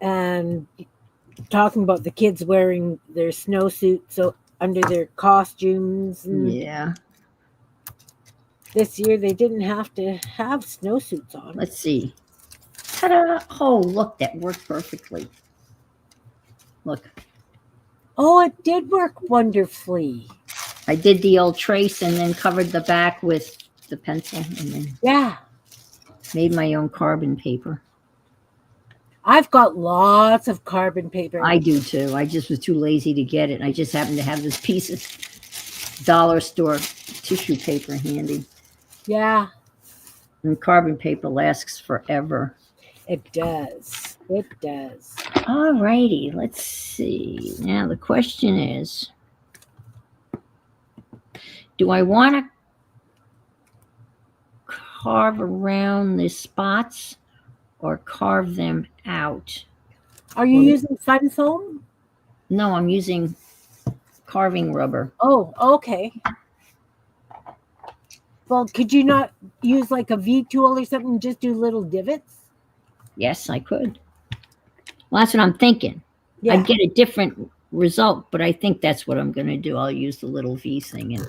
and talking about the kids wearing their snowsuits so under their costumes. And Yeah. this year they didn't have to have snowsuits on. Let's see. Ta-da! Oh, look, that worked perfectly. Look, Oh, it did work wonderfully. I did the old trace and then covered the back with the pencil and then Yeah. made my own carbon paper. I've got lots of carbon paper. I do too. I just was too lazy to get it. I just happened to have this piece of dollar store tissue paper handy. Yeah, And carbon paper lasts forever. it does. It does. All righty, let's see. Now the question is, do I want to carve around the spots or carve them out? Are you Well, using fun foam? No, I'm using carving rubber. Oh, okay. Well, could you not use like a V tool or something and just do little divots? Yes, I could. Well, that's what I'm thinking. Yeah. I'd get a different result, but I think that's what I'm going to do. I'll use the little V thing and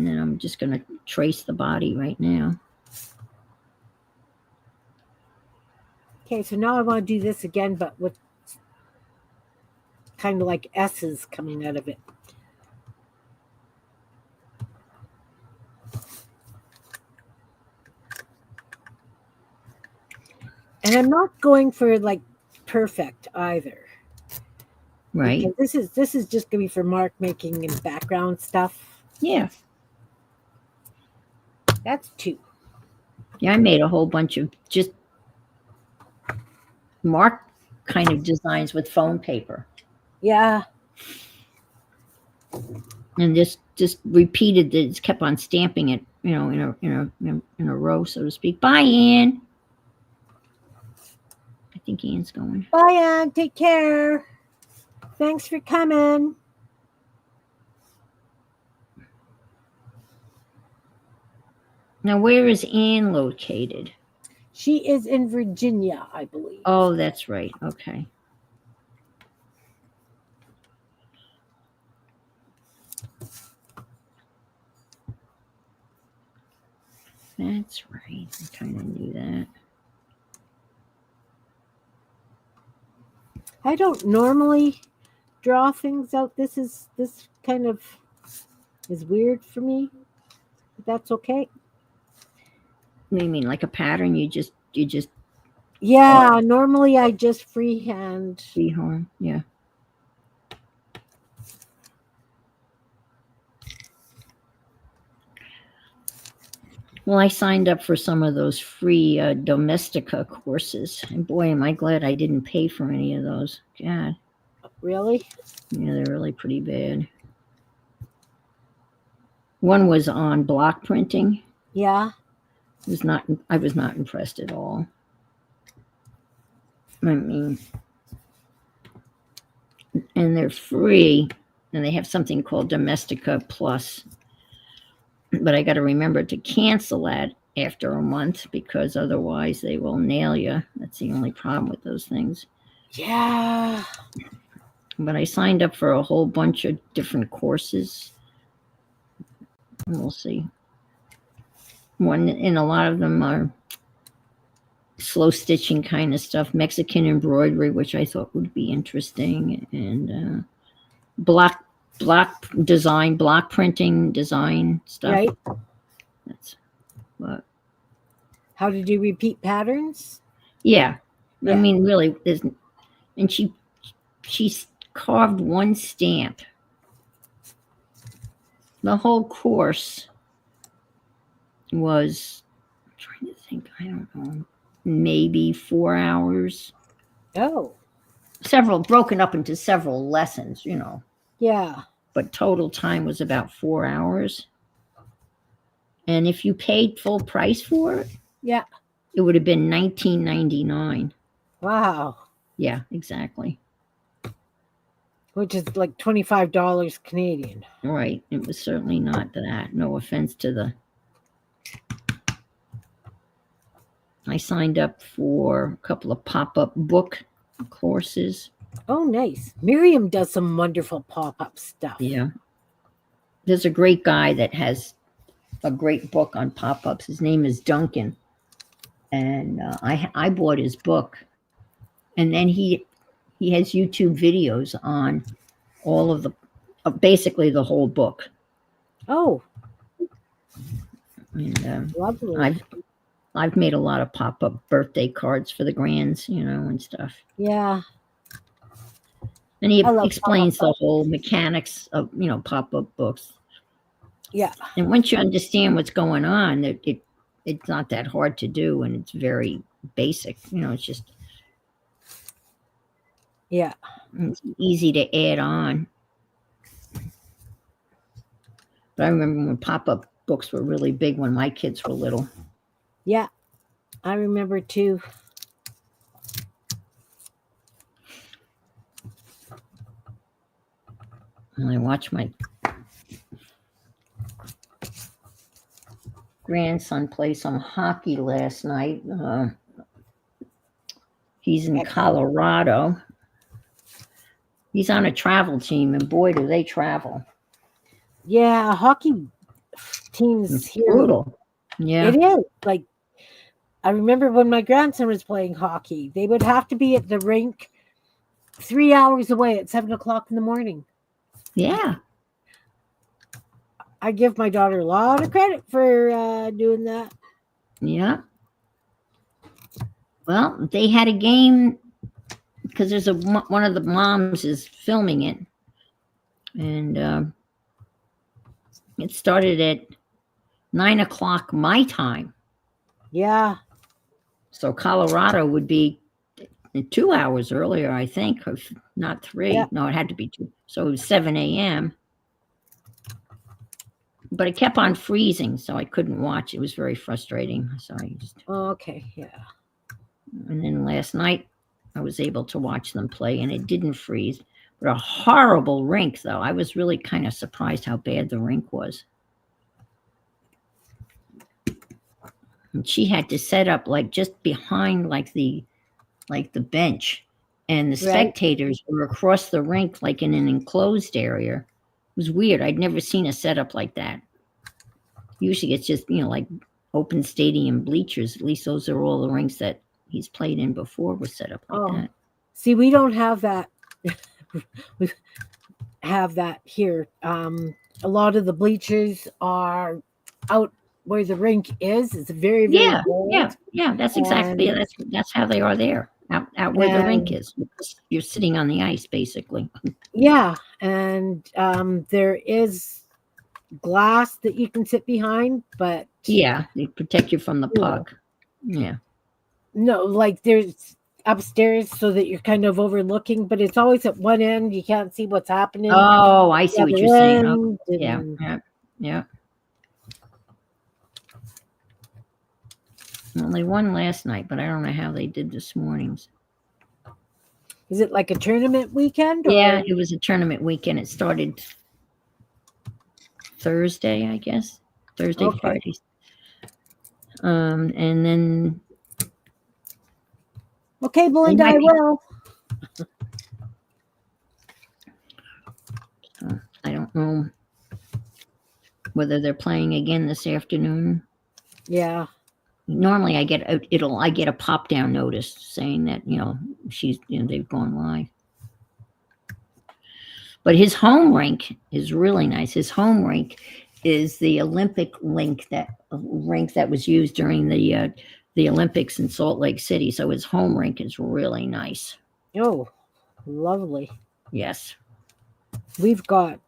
then I'm just going to trace the body right now. Okay, so now I want to do this again, but with kind of like S's coming out of it. And I'm not going for like perfect either. Right. Because this is just gonna be for mark making and background stuff. Yeah. That's 2. Yeah, I made a whole bunch of just mark kind of designs with foam paper. Yeah. And just repeated it, just kept on stamping it, you know, in a row, so to speak. Bye, Ann. I think Ann's going. Bye, Ann. Take care. Thanks for coming. Now, where is Ann located? She is in Virginia, I believe. Oh, that's right. Okay. That's right. I kind of knew that. I don't normally draw things out. This kind of is weird for me. But that's okay. What do you mean, like a pattern? You just Yeah, normally I just freehand. freehand, yeah. Well, I signed up for some of those free Domestica courses, and boy, am I glad I didn't pay for any of those. God, Really? yeah, they're really pretty bad. One was on block printing. Yeah. I was not impressed at all. I mean, and they're free, and they have something called Domestica Plus. But I got to remember to cancel that after a month because otherwise they will nail you. That's the only problem with those things. Yeah. But I signed up for a whole bunch of different courses. And we'll see. And a lot of them are slow stitching kind of stuff, Mexican embroidery, which I thought would be interesting, and block design, block printing design stuff. Right. That's what. How to do repeat patterns? Yeah. I Yeah. mean, really, there's, and she's carved one stamp. The whole course was, I'm trying to think, I don't know, maybe 4 hours. Oh, Several, broken up into several lessons, yeah. but total time was about 4 hours. And if you paid full price for it, Yeah. it would have been $19.99. Wow. Yeah, exactly. Which is like $25 Canadian. Right. It was certainly not that. No offense to the. I signed up for a couple of pop-up book courses. Oh, nice. Miriam does some wonderful pop-up stuff. Yeah. There's a great guy that has a great book on pop-ups. His name is Duncan. And I bought his book. And then he has YouTube videos on all of the, basically the whole book. Oh, And lovely. I've made a lot of pop-up birthday cards for the grands, and stuff. Yeah. And he I love explains the pop-up. whole mechanics of, pop-up books. Yeah. And once you understand what's going on, it's not that hard to do, and it's very basic. It's just Yeah. it's easy to add on. But I remember when pop-up books were really big when my kids were little. Yeah. I remember too. And I watched my grandson play some hockey last night. He's in Colorado. He's on a travel team, and boy, do they travel. Yeah, hockey teams It's here. brutal. Yeah. It is. Like, I remember when my grandson was playing hockey, they would have to be at the rink 3 hours away at 7:00 in the morning. Yeah. I give my daughter a lot of credit for doing that. Yeah. Well, they had a game because there's one of the moms is filming it, and it started at 9:00 my time. Yeah. So Colorado would be 2 hours earlier, I think, or not 3. Yeah. No, it had to be 2. So it was 7 a.m. But it kept on freezing, so I couldn't watch. It was very frustrating. So I just. Oh, okay. Yeah. And then last night, I was able to watch them play, and it didn't freeze. But a horrible rink, though. I was really kind of surprised how bad the rink was. And she had to set up like just behind like the bench, and the spectators were across the rink like in an enclosed area. It was weird. I'd never seen a setup like that. Usually it's just like open stadium bleachers. At least those are all the rinks that he's played in before were set up like that. See, we don't have that. We have that here. A lot of the bleachers are out where the rink is. It's very, very cold. Yeah. That's exactly that's how they are there. Out where the rink is. You're sitting on the ice, basically. Yeah, and there is glass that you can sit behind, but yeah, they protect you from the puck. Yeah. No, like there's upstairs so that you're kind of overlooking, but it's always at one end. You can't see what's happening. Oh, I see what you're saying. Oh, yeah. Well, they won last night, but I don't know how they did this morning's. Is it like a tournament weekend? Or? Yeah, it was a tournament weekend. It started Thursday, I guess. Thursday, Friday. And then. Okay, Belinda, I will. I don't know whether they're playing again this afternoon. Yeah. normally I get a pop down notice saying that they've gone live. But his home rink is really nice. His home rink is the Olympic rink that was used during the Olympics in Salt Lake City. So his home rink is really nice. Oh, lovely. Yes. We've got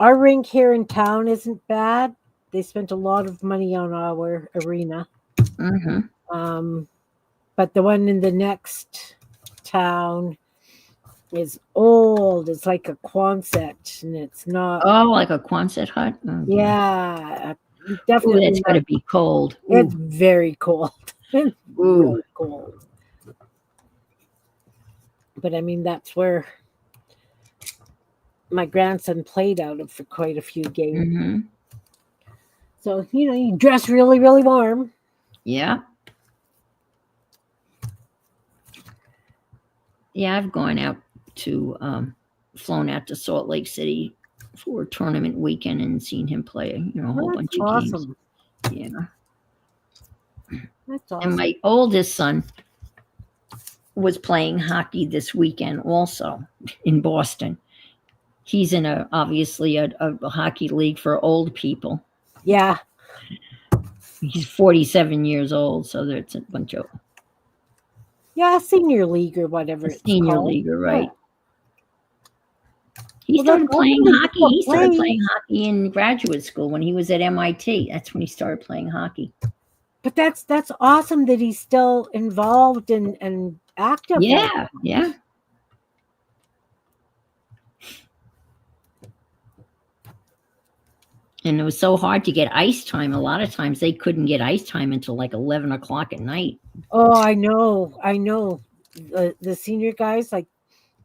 our rink here in town isn't bad. They spent a lot of money on our arena. Mm-hmm. But the one in the next town is old. It's like a Quonset, and it's not. Oh, like a Quonset hut? Oh, yeah, Ooh, definitely. that's got to be cold. It's very cold. It's really cold. But I mean, that's where my grandson played out of for quite a few games. Mm-hmm. So, you dress really, really warm. Yeah. Yeah, I've gone out to, flown out to Salt Lake City for a tournament weekend and seen him play, a whole bunch of awesome. games. Yeah. That's awesome. And my oldest son was playing hockey this weekend also in Boston. He's in obviously a hockey league for old people. Yeah. He's 47 years old, so there's a bunch of senior league or whatever it's senior called. leaguer, right? Yeah. He started playing hockey. He started play. playing hockey in graduate school when he was at MIT. That's when he started playing hockey. But that's awesome that he's still involved and active. Yeah, yeah. And it was so hard to get ice time. A lot of times they couldn't get ice time until like 11 o'clock at night. Oh, I know. The senior guys, like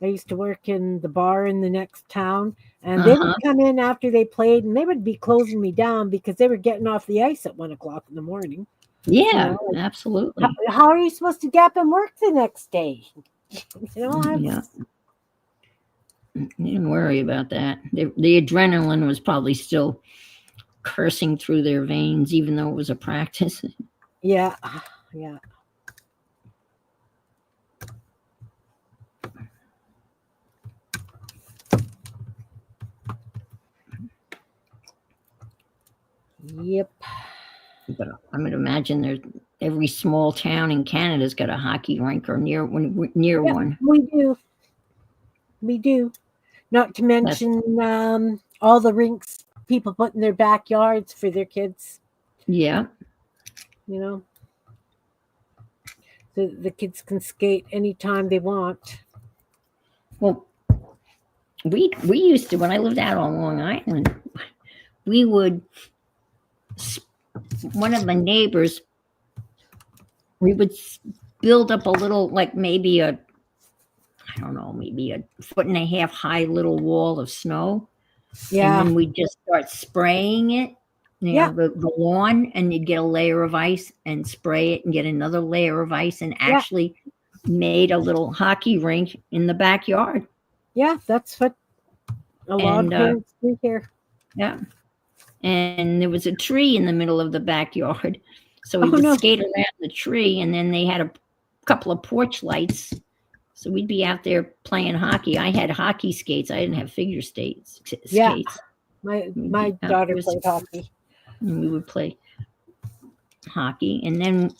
I used to work in the bar in the next town, and they would come in after they played, and they would be closing me down because they were getting off the ice at 1 o'clock in the morning. Yeah, absolutely. How are you supposed to get up and work the next day? Yeah. You didn't worry about that. The adrenaline was probably still coursing through their veins, even though it was a practice. Yeah. Yep. But I would imagine every small town in Canada's got a hockey rink or near one. We do. Not to mention all the rinks people put in their backyards for their kids. Yeah. So the kids can skate anytime they want. Well, we used to, when I lived out on Long Island, we would, one of my neighbors, we would build up a little, like maybe a 1.5 foot high little wall of snow. Yeah. And then we'd just start spraying it, the lawn, and you'd get a layer of ice and spray it and get another layer of ice and actually made a little hockey rink in the backyard. Yeah, that's what a lot of parents do here. Yeah. And there was a tree in the middle of the backyard. So we would skate around the tree, and then they had a couple of porch lights. So we'd be out there playing hockey. I had hockey skates. I didn't have figure skates. Yeah. My daughter played hockey. And we would play hockey. And then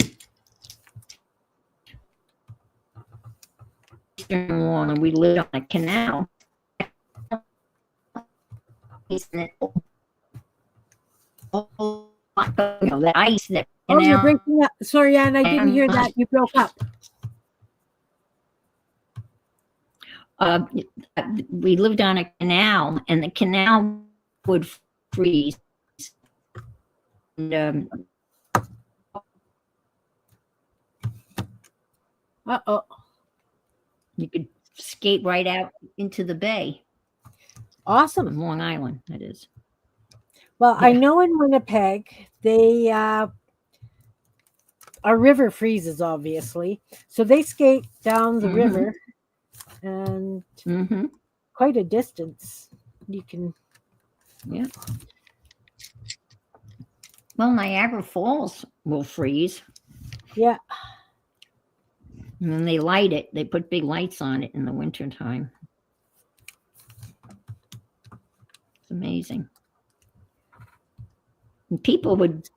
and we lived on a canal. The ice that you're breaking up. Sorry, Ann, I didn't hear that. You broke up. We lived on a canal, and the canal would freeze. And, you could skate right out into the bay. Awesome. Long Island, that is. Well, I know in Winnipeg, they our river freezes, obviously. So they skate down the river and quite a distance. You can Well, Niagara Falls will freeze. Yeah. And then they light it. They put big lights on it in the wintertime. It's amazing. And people would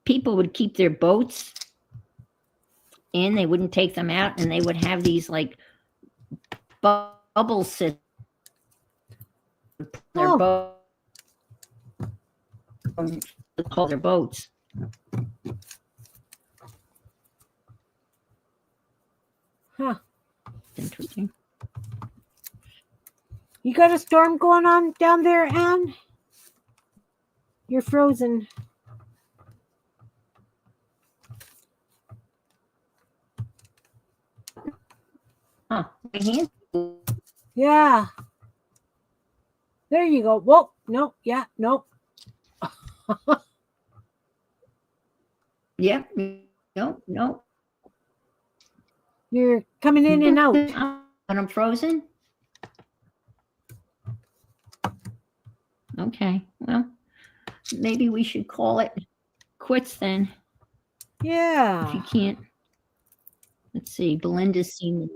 keep their boats in. They wouldn't take them out, and they would have these like bubble systems. Their Oh. call their boats. Huh. Interesting. You got a storm going on down there, Anne? You're frozen. Huh. My hand. Yeah. There you go. Whoa. No. Yeah. Nope. Yep. No. You're coming in and out. When I'm frozen? Okay. Well, maybe we should call it quits then. If you Yeah. can't. Let's see. Belinda's seen.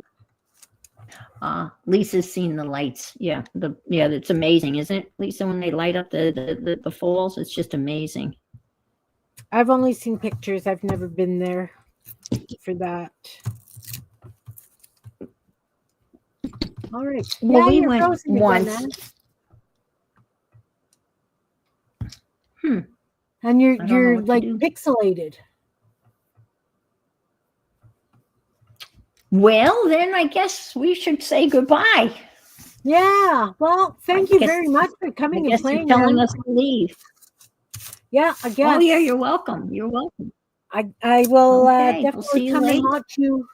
Lisa's seen the lights. Yeah. It's amazing, isn't it, Lisa? When they light up the falls, it's just amazing. I've only seen pictures. I've never been there for that. All right. Well, we you're went frozen again, once. Anne. And I don't know you're what to like do. pixelated. Well, then I guess we should say goodbye. Yeah. Well, thank I you guess- very much for I coming and guess you're playing. telling Anne. us to leave. Yeah, I guess. Oh, yeah, you're welcome. You're welcome. I will Okay, we'll definitely see you come and later. watch you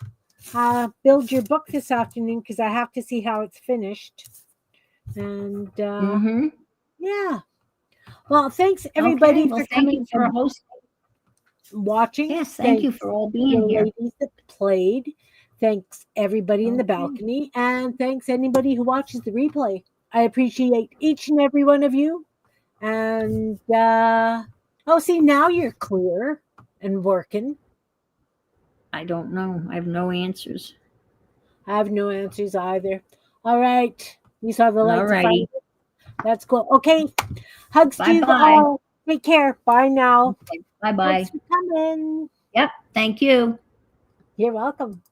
build your book this afternoon because I have to see how it's finished. And Mm-hmm. yeah. Well, thanks everybody Okay, well, for thank coming you for and hosting. watching. Yes, thank you Thanks for all the being here. ladies that played. Thanks everybody in the Okay. balcony, and thanks anybody who watches the replay. I appreciate each and every one of you. And see, now you're clear and working. I don't know. I have no answers. I have no answers either. All right. You saw the lights. All righty. That's cool. Okay. Hugs to you Bye-bye. all. Take care. Bye now. Bye-bye. Thanks for coming. Yep. Thank you. You're welcome.